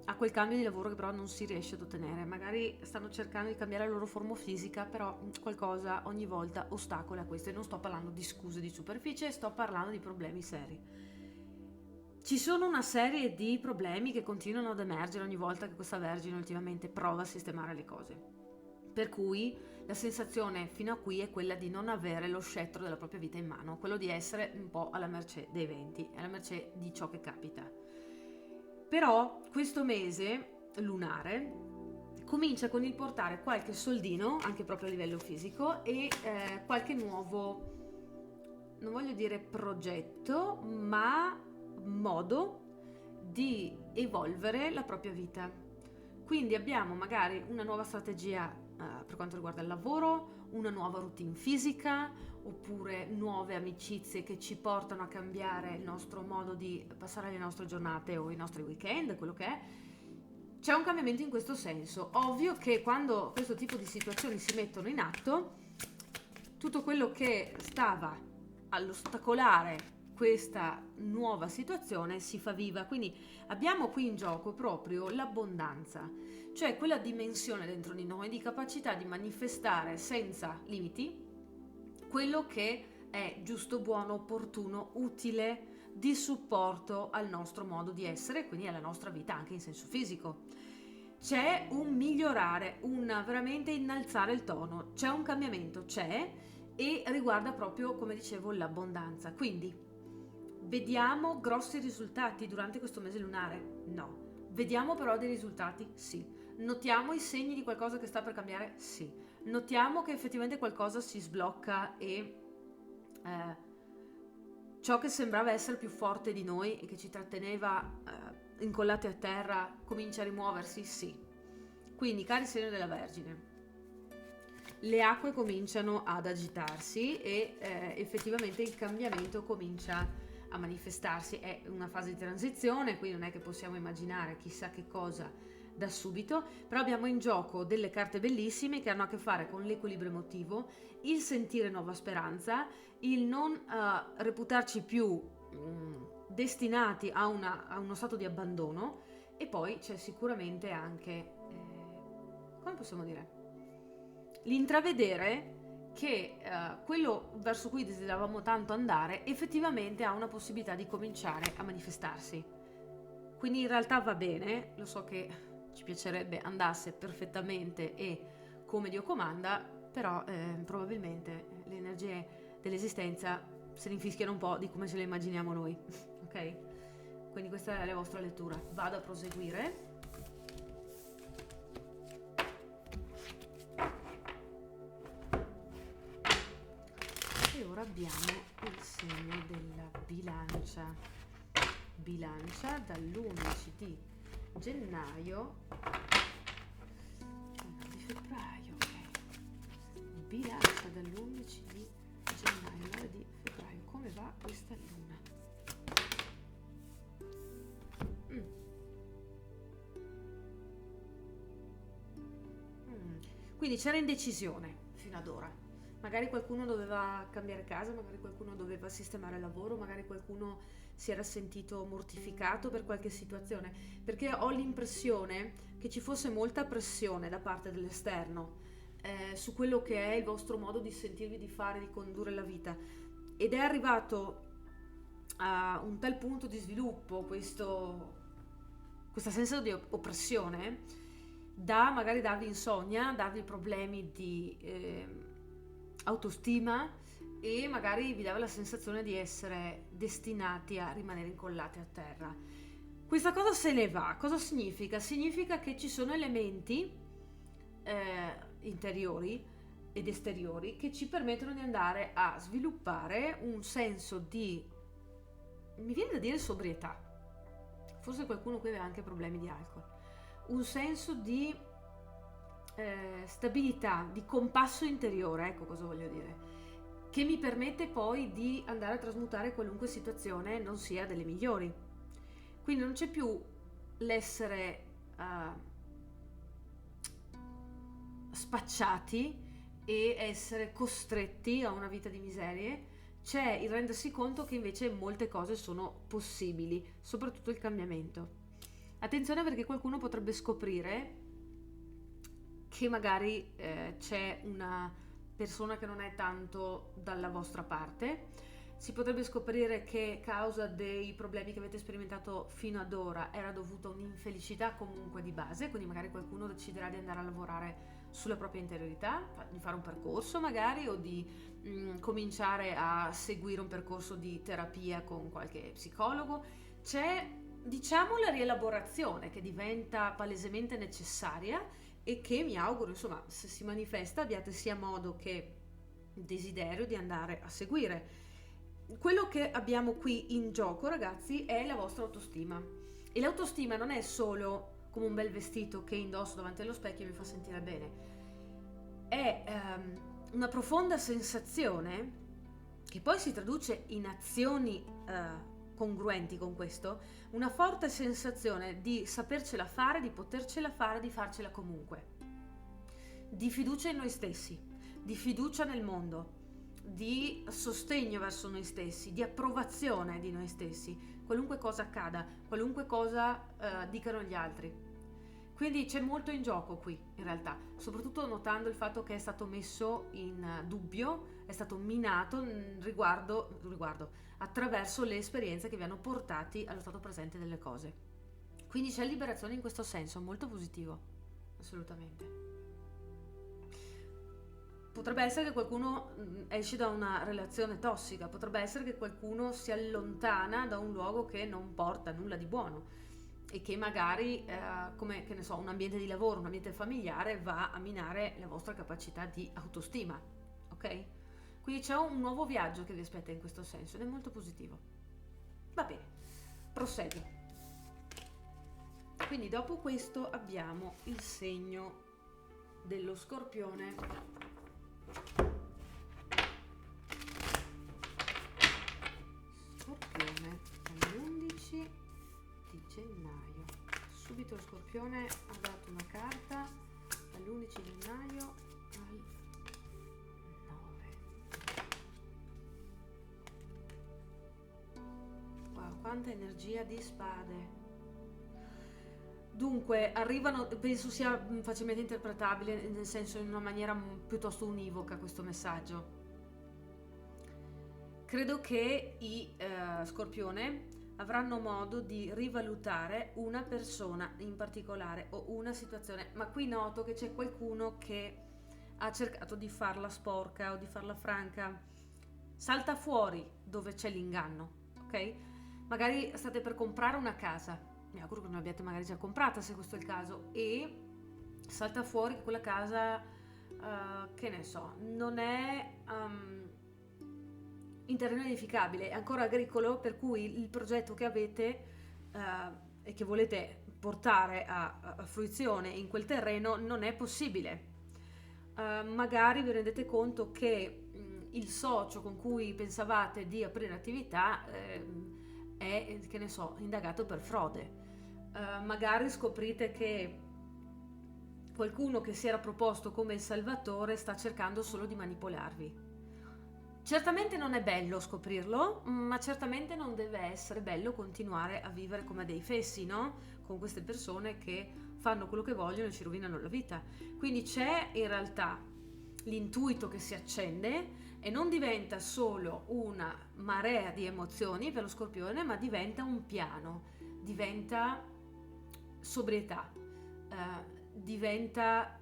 a quel cambio di lavoro che però non si riesce ad ottenere, magari stanno cercando di cambiare la loro forma fisica, però qualcosa ogni volta ostacola questo, e non sto parlando di scuse di superficie, sto parlando di problemi seri. Ci sono una serie di problemi che continuano ad emergere ogni volta che questa Vergine ultimamente prova a sistemare le cose, per cui la sensazione fino a qui è quella di non avere lo scettro della propria vita in mano, quello di essere un po' alla mercé dei venti, alla mercé di ciò che capita. Però questo mese lunare comincia con il portare qualche soldino, anche proprio a livello fisico, e qualche nuovo, non voglio dire progetto, ma modo di evolvere la propria vita. Quindi abbiamo magari una nuova strategia per quanto riguarda il lavoro, una nuova routine fisica, oppure nuove amicizie che ci portano a cambiare il nostro modo di passare le nostre giornate o i nostri weekend, quello che è. C'è un cambiamento in questo senso. Ovvio che quando questo tipo di situazioni si mettono in atto, tutto quello che stava all'ostacolare questa nuova situazione si fa viva. Quindi abbiamo qui in gioco proprio l'abbondanza, cioè quella dimensione dentro di noi di capacità di manifestare senza limiti quello che è giusto, buono, opportuno, utile, di supporto al nostro modo di essere, quindi alla nostra vita anche in senso fisico. C'è un migliorare, un veramente innalzare il tono, c'è un cambiamento, e riguarda proprio, come dicevo, l'abbondanza. Quindi vediamo grossi risultati durante questo mese lunare? No. Vediamo però dei risultati? Sì. Notiamo i segni di qualcosa che sta per cambiare? Sì. Notiamo che effettivamente qualcosa si sblocca e ciò che sembrava essere più forte di noi e che ci tratteneva incollati a terra comincia a rimuoversi? Sì. Quindi, cari segno della Vergine, le acque cominciano ad agitarsi e effettivamente il cambiamento comincia a manifestarsi. È una fase di transizione, quindi non è che possiamo immaginare chissà che cosa da subito, però abbiamo in gioco delle carte bellissime che hanno a che fare con l'equilibrio emotivo, il sentire nuova speranza, il non reputarci più destinati a uno stato di abbandono, e poi c'è sicuramente anche, come possiamo dire, l'intravedere che quello verso cui desideravamo tanto andare effettivamente ha una possibilità di cominciare a manifestarsi. Quindi in realtà va bene, lo so che ci piacerebbe andasse perfettamente e come Dio comanda, però probabilmente le energie dell'esistenza se ne infischiano un po' di come ce le immaginiamo noi, ok? Quindi questa è la vostra lettura. Vado a proseguire. E ora abbiamo il segno della bilancia. Bilancia dall'11 di gennaio, di febbraio, ok. Bilancia dall'11 di gennaio, 9 di febbraio. Come va questa luna? Quindi c'era indecisione fino ad ora. Magari qualcuno doveva cambiare casa, magari qualcuno doveva sistemare il lavoro, magari qualcuno si era sentito mortificato per qualche situazione, perché ho l'impressione che ci fosse molta pressione da parte dell'esterno su quello che è il vostro modo di sentirvi, di fare, di condurre la vita, ed è arrivato a un tal punto di sviluppo questa sensazione di oppressione da magari darvi insonnia, darvi problemi di autostima, e magari vi dava la sensazione di essere destinati a rimanere incollati a terra. Questa cosa se ne va. Cosa significa? Significa che ci sono elementi interiori ed esteriori che ci permettono di andare a sviluppare un senso di, mi viene da dire, sobrietà. Forse qualcuno qui aveva anche problemi di alcol. Un senso di stabilità, di compasso interiore, ecco cosa voglio dire, che mi permette poi di andare a trasmutare qualunque situazione non sia delle migliori. Quindi non c'è più l'essere spacciati e essere costretti a una vita di miserie. C'è il rendersi conto che invece molte cose sono possibili, soprattutto il cambiamento. Attenzione, perché qualcuno potrebbe scoprire che magari c'è una persona che non è tanto dalla vostra parte. Si potrebbe scoprire che causa dei problemi che avete sperimentato fino ad ora era dovuta a un'infelicità comunque di base, quindi magari qualcuno deciderà di andare a lavorare sulla propria interiorità, di fare un percorso magari, o di cominciare a seguire un percorso di terapia con qualche psicologo. C'è, diciamo, la rielaborazione che diventa palesemente necessaria e che mi auguro, insomma, se si manifesta abbiate sia modo che desiderio di andare a seguire. Quello che abbiamo qui in gioco, ragazzi, è la vostra autostima. E l'autostima non è solo come un bel vestito che indosso davanti allo specchio e mi fa sentire bene. È una profonda sensazione che poi si traduce in azioni congruenti con questo, una forte sensazione di sapercela fare, di potercela fare, di farcela comunque, di fiducia in noi stessi, di fiducia nel mondo, di sostegno verso noi stessi, di approvazione di noi stessi, qualunque cosa accada, qualunque cosa dicano gli altri. Quindi c'è molto in gioco qui, in realtà, soprattutto notando il fatto che è stato messo in dubbio, è stato minato riguardo attraverso le esperienze che vi hanno portati allo stato presente delle cose. Quindi c'è liberazione in questo senso, molto positivo, assolutamente. Potrebbe essere che qualcuno esce da una relazione tossica, potrebbe essere che qualcuno si allontana da un luogo che non porta nulla di buono e che magari, come, che ne so, un ambiente di lavoro, un ambiente familiare va a minare la vostra capacità di autostima, ok? Quindi c'è un nuovo viaggio che vi aspetta in questo senso ed è molto positivo. Va bene, proseguo. Quindi dopo questo abbiamo il segno dello Scorpione. Scorpione all'11 di gennaio. Subito lo Scorpione ha dato una carta dall'11 gennaio al 9. Wow, quanta energia di spade. Dunque, arrivano, penso sia facilmente interpretabile, nel senso, in una maniera piuttosto univoca questo messaggio. Credo che i Scorpione avranno modo di rivalutare una persona in particolare o una situazione, ma qui noto che c'è qualcuno che ha cercato di farla sporca o di farla franca. Salta fuori dove c'è l'inganno, ok? Magari state per comprare una casa, mi auguro che non l'abbiate magari già comprata se questo è il caso, e salta fuori che quella casa, che ne so, non è in terreno edificabile, è ancora agricolo, per cui il progetto che avete e che volete portare a fruizione in quel terreno non è possibile. Magari vi rendete conto che il socio con cui pensavate di aprire attività è, che ne so, indagato per frode. Magari scoprite che qualcuno che si era proposto come il salvatore sta cercando solo di manipolarvi. Certamente non è bello scoprirlo, ma certamente non deve essere bello continuare a vivere come dei fessi, no? Con queste persone che fanno quello che vogliono e ci rovinano la vita. Quindi c'è in realtà l'intuito che si accende e non diventa solo una marea di emozioni per lo Scorpione, ma diventa un piano, diventa sobrietà, diventa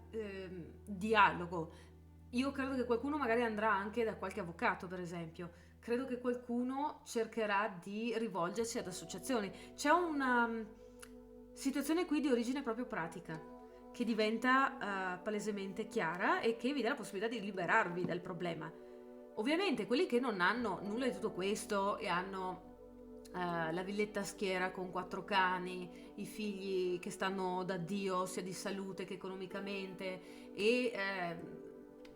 dialogo. Io credo che qualcuno magari andrà anche da qualche avvocato, per esempio. Credo che qualcuno cercherà di rivolgersi ad associazioni. C'è una situazione qui di origine proprio pratica, che diventa palesemente chiara e che vi dà la possibilità di liberarvi dal problema. Ovviamente quelli che non hanno nulla di tutto questo e hanno la villetta a schiera con 4 cani, i figli che stanno da Dio sia di salute che economicamente e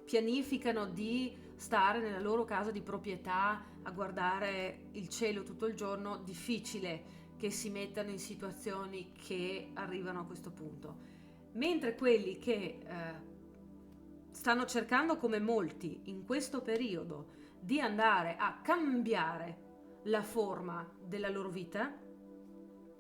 pianificano di stare nella loro casa di proprietà a guardare il cielo tutto il giorno, difficile che si mettano in situazioni che arrivano a questo punto. Mentre quelli che stanno cercando, come molti in questo periodo, di andare a cambiare la forma della loro vita,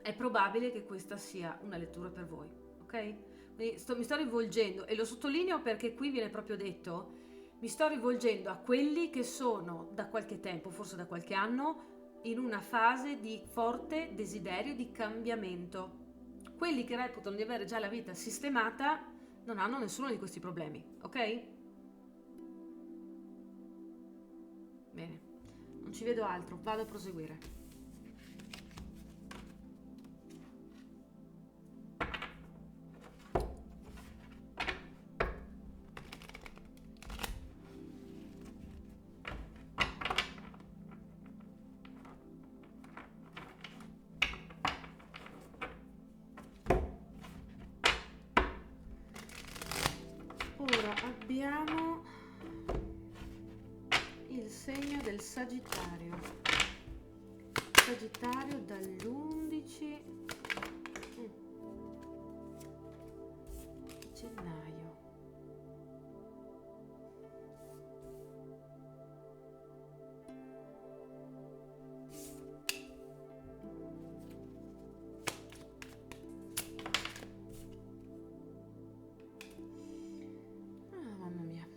è probabile che questa sia una lettura per voi, ok? Quindi mi sto rivolgendo, e lo sottolineo perché qui viene proprio detto, mi sto rivolgendo a quelli che sono da qualche tempo, forse da qualche anno, in una fase di forte desiderio di cambiamento. Quelli che reputano di avere già la vita sistemata non hanno nessuno di questi problemi, ok? Bene, non ci vedo altro, vado a proseguire. Ora abbiamo il segno del Sagittario. Sagittario dall'11 gennaio. Mamma mia.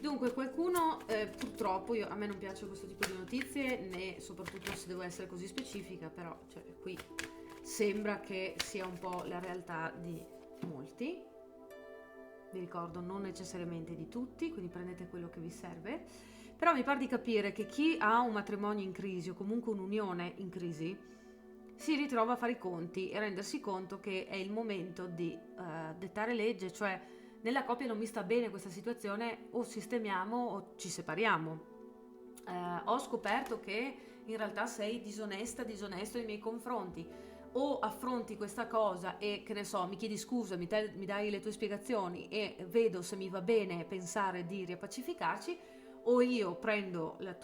Dunque, qualcuno, purtroppo, a me non piace questo tipo di notizie, né soprattutto se devo essere così specifica, però cioè, qui sembra che sia un po' la realtà di molti. Vi ricordo, non necessariamente di tutti, quindi prendete quello che vi serve. Però mi pare di capire che chi ha un matrimonio in crisi o comunque un'unione in crisi si ritrova a fare i conti e a rendersi conto che è il momento di dettare legge, cioè nella coppia non mi sta bene questa situazione, o sistemiamo o ci separiamo. Ho scoperto che in realtà sei disonesto nei miei confronti, o affronti questa cosa e, che ne so, mi chiedi scusa, mi dai le tue spiegazioni e vedo se mi va bene pensare di riappacificarci, o io prendo il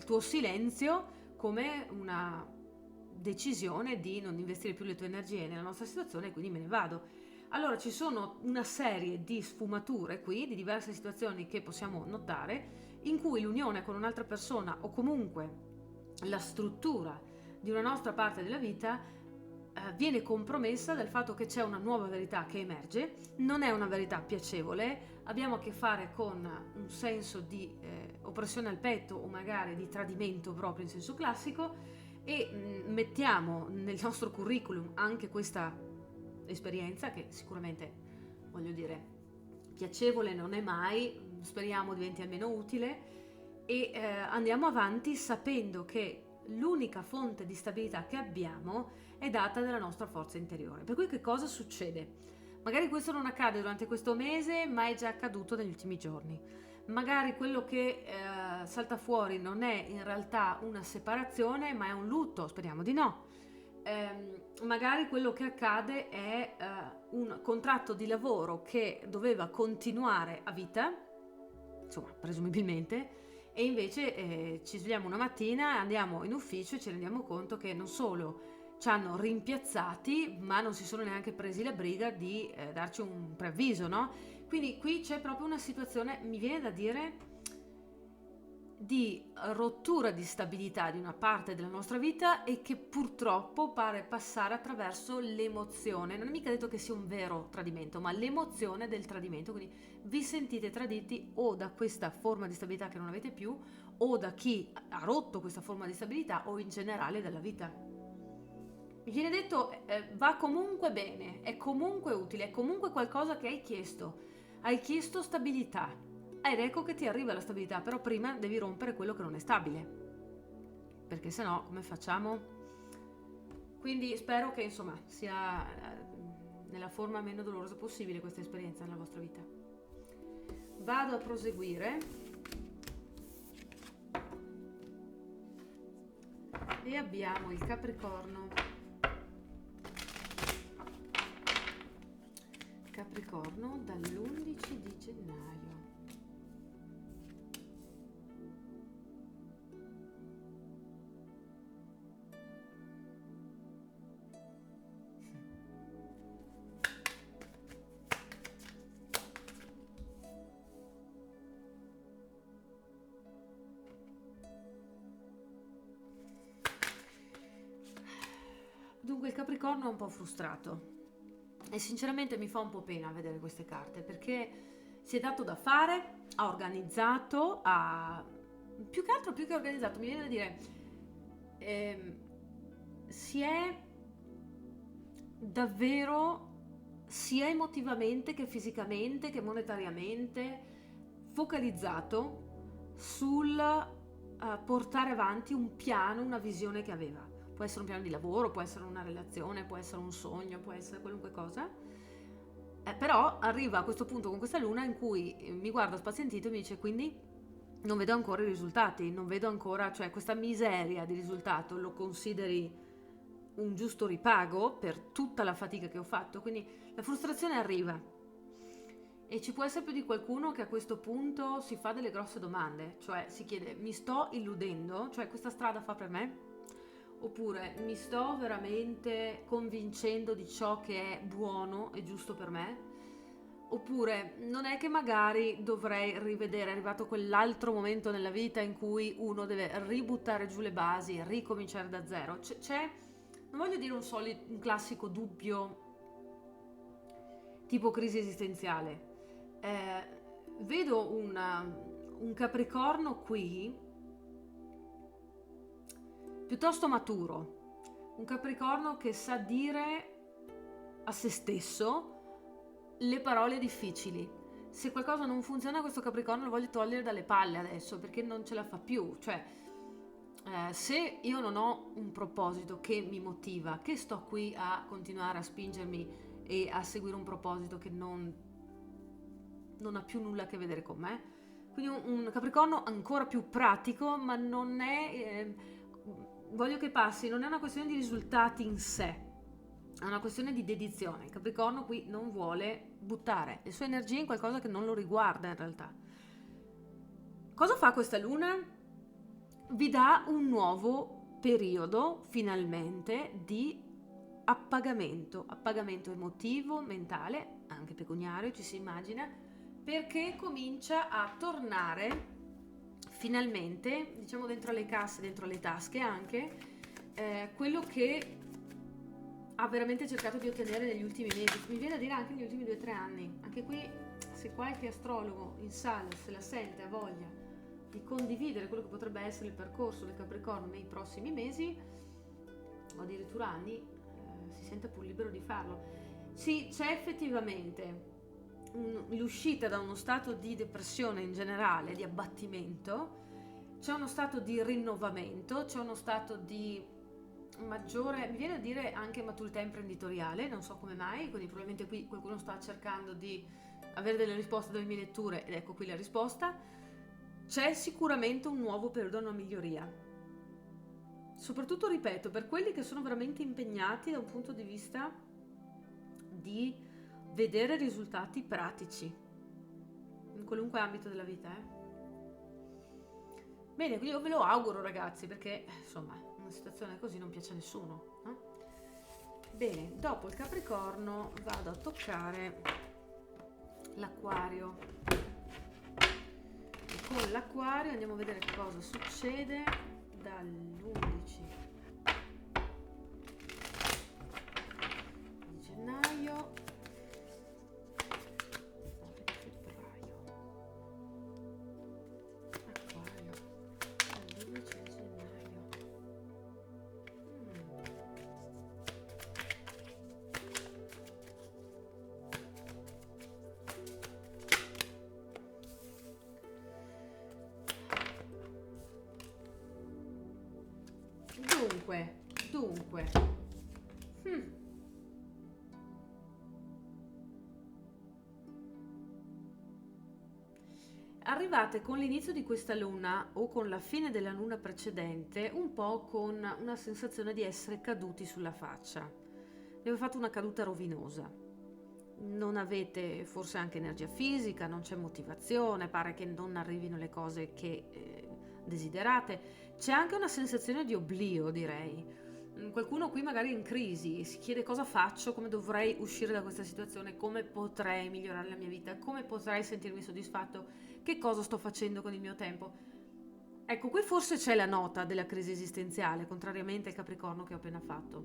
tuo silenzio come una decisione di non investire più le tue energie nella nostra situazione e quindi me ne vado. Allora ci sono una serie di sfumature qui, di diverse situazioni che possiamo notare, in cui l'unione con un'altra persona o comunque la struttura di una nostra parte della vita viene compromessa dal fatto che c'è una nuova verità che emerge, non è una verità piacevole, abbiamo a che fare con un senso di oppressione al petto o magari di tradimento proprio in senso classico, e mettiamo nel nostro curriculum anche questa esperienza che sicuramente, voglio dire, piacevole non è mai, speriamo diventi almeno utile, e andiamo avanti sapendo che l'unica fonte di stabilità che abbiamo è data dalla nostra forza interiore. Per cui che cosa succede? Magari questo non accade durante questo mese, ma è già accaduto negli ultimi giorni. Magari quello che salta fuori non è in realtà una separazione, ma è un lutto, speriamo di no. Magari quello che accade è un contratto di lavoro che doveva continuare a vita, insomma, presumibilmente, e invece ci svegliamo una mattina, andiamo in ufficio e ci rendiamo conto che non solo ci hanno rimpiazzati, ma non si sono neanche presi la briga di darci un preavviso, no? Quindi qui c'è proprio una situazione, mi viene da dire, di rottura di stabilità di una parte della nostra vita e che purtroppo pare passare attraverso l'emozione. Non è mica detto che sia un vero tradimento, ma l'emozione del tradimento. Quindi vi sentite traditi o da questa forma di stabilità che non avete più, o da chi ha rotto questa forma di stabilità, o in generale dalla vita. Mi viene detto va comunque bene, è comunque utile, è comunque qualcosa che hai chiesto stabilità. Ed ecco che ti arriva la stabilità, però prima devi rompere quello che non è stabile, perché sennò come facciamo? Quindi spero che insomma sia nella forma meno dolorosa possibile questa esperienza nella vostra vita. Vado a proseguire e abbiamo il Capricorno. Capricorno dall'11 di gennaio. Dunque il Capricorno è un po' frustrato e sinceramente mi fa un po' pena vedere queste carte perché si è dato da fare, ha organizzato, più che organizzato, mi viene da dire, si è davvero sia emotivamente che fisicamente che monetariamente focalizzato sul portare avanti un piano, una visione che aveva. Può essere un piano di lavoro, può essere una relazione, può essere un sogno, può essere qualunque cosa. Però arriva a questo punto con questa luna in cui mi guarda spazientito e mi dice quindi non vedo ancora i risultati, non vedo ancora, cioè questa miseria di risultato lo consideri un giusto ripago per tutta la fatica che ho fatto, quindi la frustrazione arriva e ci può essere più di qualcuno che a questo punto si fa delle grosse domande, cioè si chiede mi sto illudendo, cioè questa strada fa per me? Oppure mi sto veramente convincendo di ciò che è buono e giusto per me? Oppure non è che magari dovrei rivedere, è arrivato quell'altro momento nella vita in cui uno deve ributtare giù le basi, ricominciare da zero. C'è non voglio dire un classico dubbio tipo crisi esistenziale. Vedo un Capricorno qui piuttosto maturo, un Capricorno che sa dire a se stesso le parole difficili. Se qualcosa non funziona, questo Capricorno lo voglio togliere dalle palle adesso perché non ce la fa più. Cioè, se io non ho un proposito che mi motiva, che sto qui a continuare a spingermi e a seguire un proposito che non ha più nulla a che vedere con me, quindi un Capricorno ancora più pratico, ma non è voglio che passi, non è una questione di risultati in sé, è una questione di dedizione. Il Capricorno qui non vuole buttare le sue energie in qualcosa che non lo riguarda in realtà. Cosa fa questa luna? Vi dà un nuovo periodo finalmente di appagamento emotivo, mentale, anche pecuniario ci si immagina, perché comincia a tornare finalmente, diciamo dentro le casse, dentro le tasche anche, quello che ha veramente cercato di ottenere negli ultimi mesi, mi viene a dire anche negli ultimi 2 o 3 anni. Anche qui, se qualche astrologo in sala se la sente, ha voglia di condividere quello che potrebbe essere il percorso del Capricorno nei prossimi mesi o addirittura anni, si sente pur libero di farlo. Sì, c'è effettivamente l'uscita da uno stato di depressione in generale, di abbattimento, c'è uno stato di rinnovamento, c'è uno stato di maggiore, mi viene a dire anche maturità imprenditoriale, non so come mai, quindi probabilmente qui qualcuno sta cercando di avere delle risposte dalle mie letture ed ecco qui la risposta. C'è sicuramente un nuovo periodo, una miglioria. Soprattutto, ripeto, per quelli che sono veramente impegnati da un punto di vista di vedere risultati pratici in qualunque ambito della vita, Bene, quindi io ve lo auguro, ragazzi, perché insomma una situazione così non piace a nessuno, no? Bene, dopo il Capricorno vado a toccare l'Acquario. E con l'Acquario andiamo a vedere cosa succede dall'11 di gennaio a febbraio. Acquario, dall'11 di gennaio. Dunque. Arrivate con l'inizio di questa luna o con la fine della luna precedente un po' con una sensazione di essere caduti sulla faccia. Vi avete fatto una caduta rovinosa. Non avete forse anche energia fisica, non c'è motivazione, pare che non arrivino le cose che desiderate. C'è anche una sensazione di oblio, direi. Qualcuno qui magari è in crisi, si chiede cosa faccio, come dovrei uscire da questa situazione, come potrei migliorare la mia vita, come potrei sentirmi soddisfatto, che cosa sto facendo con il mio tempo. Ecco, qui forse c'è la nota della crisi esistenziale, contrariamente al Capricorno che ho appena fatto.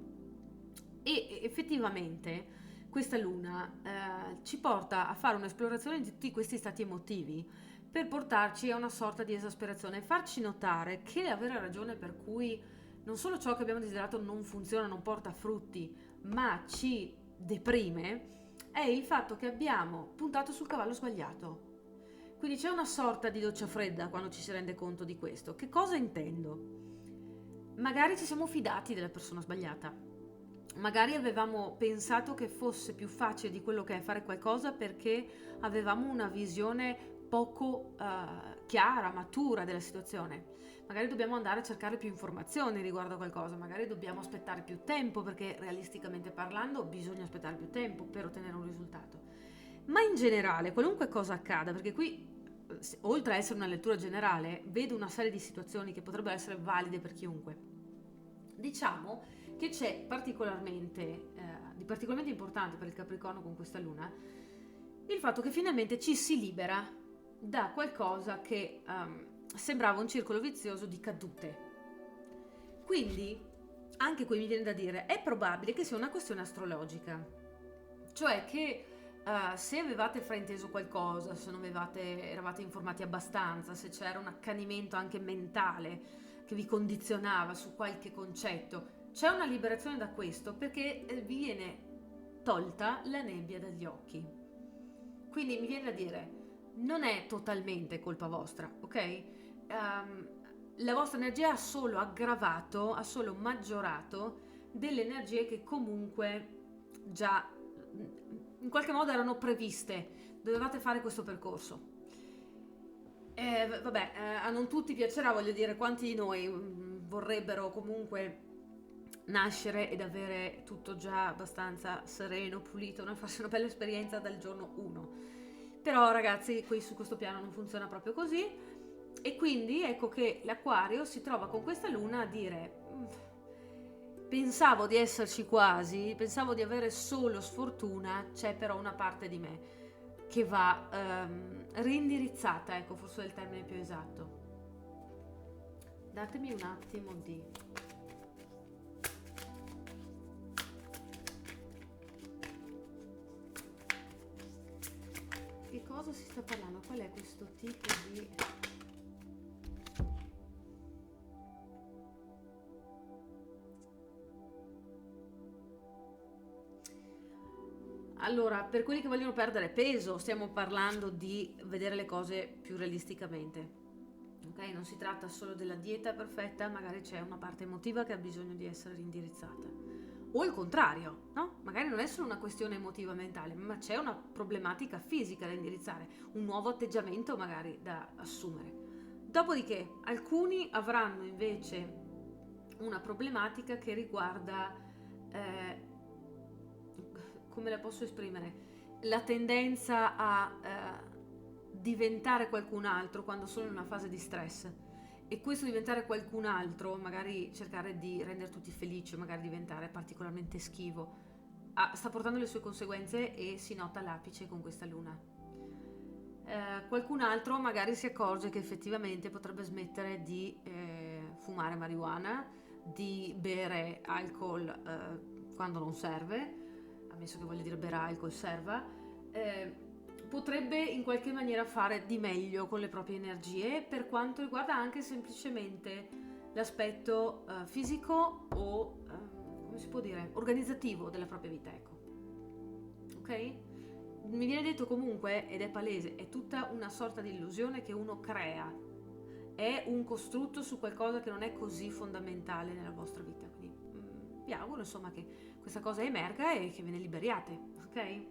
E effettivamente questa luna ci porta a fare un'esplorazione di tutti questi stati emotivi per portarci a una sorta di esasperazione e farci notare che la vera ragione per cui non solo ciò che abbiamo desiderato non funziona, non porta frutti, ma ci deprime, è il fatto che abbiamo puntato sul cavallo sbagliato. Quindi c'è una sorta di doccia fredda quando ci si rende conto di questo. Che cosa intendo? Magari ci siamo fidati della persona sbagliata. Magari avevamo pensato che fosse più facile di quello che è fare qualcosa perché avevamo una visione poco chiara, matura della situazione. Magari dobbiamo andare a cercare più informazioni riguardo a qualcosa, magari dobbiamo aspettare più tempo perché realisticamente parlando bisogna aspettare più tempo per ottenere un risultato. Ma in generale, qualunque cosa accada, perché qui oltre a essere una lettura generale, vedo una serie di situazioni che potrebbero essere valide per chiunque. Diciamo che c'è di particolarmente importante per il Capricorno con questa luna il fatto che finalmente ci si libera da qualcosa che sembrava un circolo vizioso di cadute. Quindi, anche qui mi viene da dire, è probabile che sia una questione astrologica. Cioè che se avevate frainteso qualcosa, se non eravate informati abbastanza, se c'era un accanimento anche mentale che vi condizionava su qualche concetto, c'è una liberazione da questo perché vi viene tolta la nebbia dagli occhi. Quindi mi viene da dire, non è totalmente colpa vostra, ok? La vostra energia ha solo aggravato, ha solo maggiorato delle energie che comunque già in qualche modo erano previste, dovevate fare questo percorso. A non tutti piacerà, voglio dire, quanti di noi vorrebbero comunque nascere ed avere tutto già abbastanza sereno, pulito, farsi una bella esperienza dal giorno 1. Però ragazzi, qui su questo piano non funziona proprio così e quindi ecco che l'Acquario si trova con questa luna a dire pensavo di esserci quasi, pensavo di avere solo sfortuna, c'è però una parte di me che va reindirizzata, ecco, forse è il termine più esatto. Datemi un attimo di... Che cosa si sta parlando? Qual è questo tipo di... Allora, per quelli che vogliono perdere peso, stiamo parlando di vedere le cose più realisticamente. Ok? Non si tratta solo della dieta perfetta, magari c'è una parte emotiva che ha bisogno di essere indirizzata. O il contrario, no? Magari non è solo una questione emotiva mentale, ma c'è una problematica fisica da indirizzare, un nuovo atteggiamento magari da assumere. Dopodiché, alcuni avranno invece una problematica che riguarda, come la posso esprimere? La tendenza a diventare qualcun altro quando sono in una fase di stress, e questo diventare qualcun altro, magari cercare di rendere tutti felici, magari diventare particolarmente schivo, sta portando le sue conseguenze e si nota l'apice con questa luna. Qualcun altro magari si accorge che effettivamente potrebbe smettere di fumare marijuana, di bere alcol quando non serve, ammesso che voglia dire bere alcol serva, potrebbe in qualche maniera fare di meglio con le proprie energie per quanto riguarda anche semplicemente l'aspetto fisico o come si può dire, organizzativo della propria vita, ecco. Ok? Mi viene detto comunque, ed è palese, è tutta una sorta di illusione che uno crea, è un costrutto su qualcosa che non è così fondamentale nella vostra vita, quindi vi auguro insomma che questa cosa emerga e che ve ne liberiate, ok?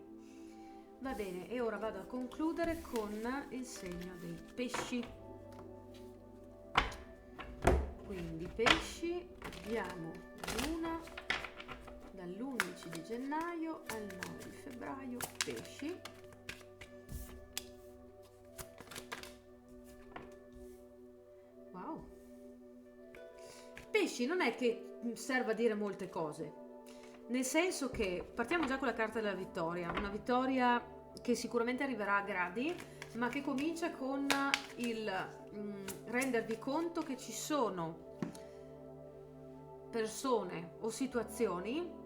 Va bene, e ora vado a concludere con il segno dei pesci. Quindi pesci, abbiamo luna dall'11 di gennaio al 9 di febbraio, pesci. Wow. Pesci non è che serva a dire molte cose. Nel senso che partiamo già con la carta della vittoria, una vittoria che sicuramente arriverà a gradi, ma che comincia con il rendervi conto che ci sono persone o situazioni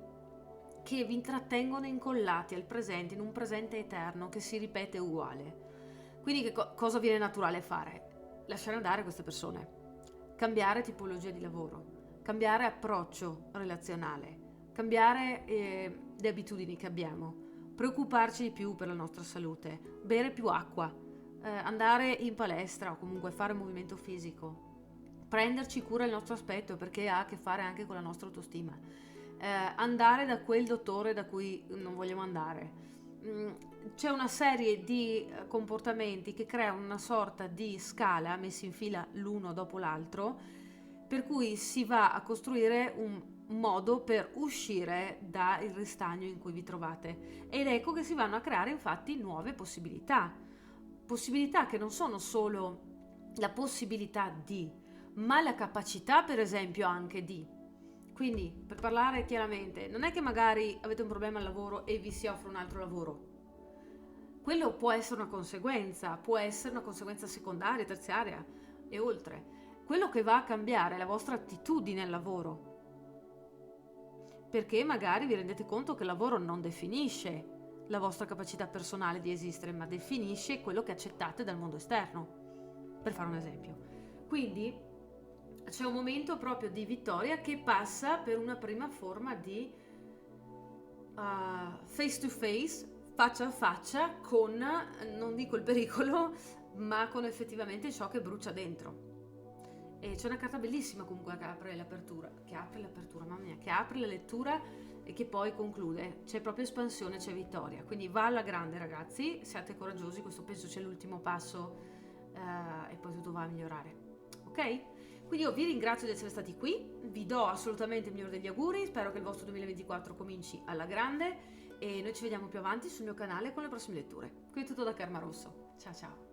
che vi intrattengono incollati al presente, in un presente eterno che si ripete uguale. Quindi che cosa viene naturale fare? Lasciare andare queste persone, cambiare tipologia di lavoro, cambiare approccio relazionale, cambiare le abitudini che abbiamo, preoccuparci di più per la nostra salute, bere più acqua, andare in palestra o comunque fare movimento fisico, prenderci cura del nostro aspetto perché ha a che fare anche con la nostra autostima, andare da quel dottore da cui non vogliamo andare. C'è una serie di comportamenti che creano una sorta di scala messi in fila l'uno dopo l'altro, per cui si va a costruire un modo per uscire dal ristagno in cui vi trovate, ed ecco che si vanno a creare infatti nuove possibilità che non sono solo la possibilità di, ma la capacità per esempio anche di. Quindi, per parlare chiaramente, non è che magari avete un problema al lavoro e vi si offre un altro lavoro. Quello può essere una conseguenza secondaria, terziaria e oltre. Quello che va a cambiare è la vostra attitudine al lavoro, perché magari vi rendete conto che il lavoro non definisce la vostra capacità personale di esistere, ma definisce quello che accettate dal mondo esterno, per fare un esempio. Quindi c'è un momento proprio di vittoria che passa per una prima forma di face to face, faccia a faccia con, non dico il pericolo, ma con effettivamente ciò che brucia dentro. E c'è una carta bellissima comunque che apre l'apertura, mamma mia, che apre la lettura e che poi conclude. C'è proprio espansione, c'è vittoria. Quindi va alla grande, ragazzi, siate coraggiosi, questo penso sia l'ultimo passo e poi tutto va a migliorare. Ok? Quindi io vi ringrazio di essere stati qui, vi do assolutamente il migliore degli auguri, spero che il vostro 2024 cominci alla grande e noi ci vediamo più avanti sul mio canale con le prossime letture. Qui è tutto da Karma Rosso. Ciao ciao!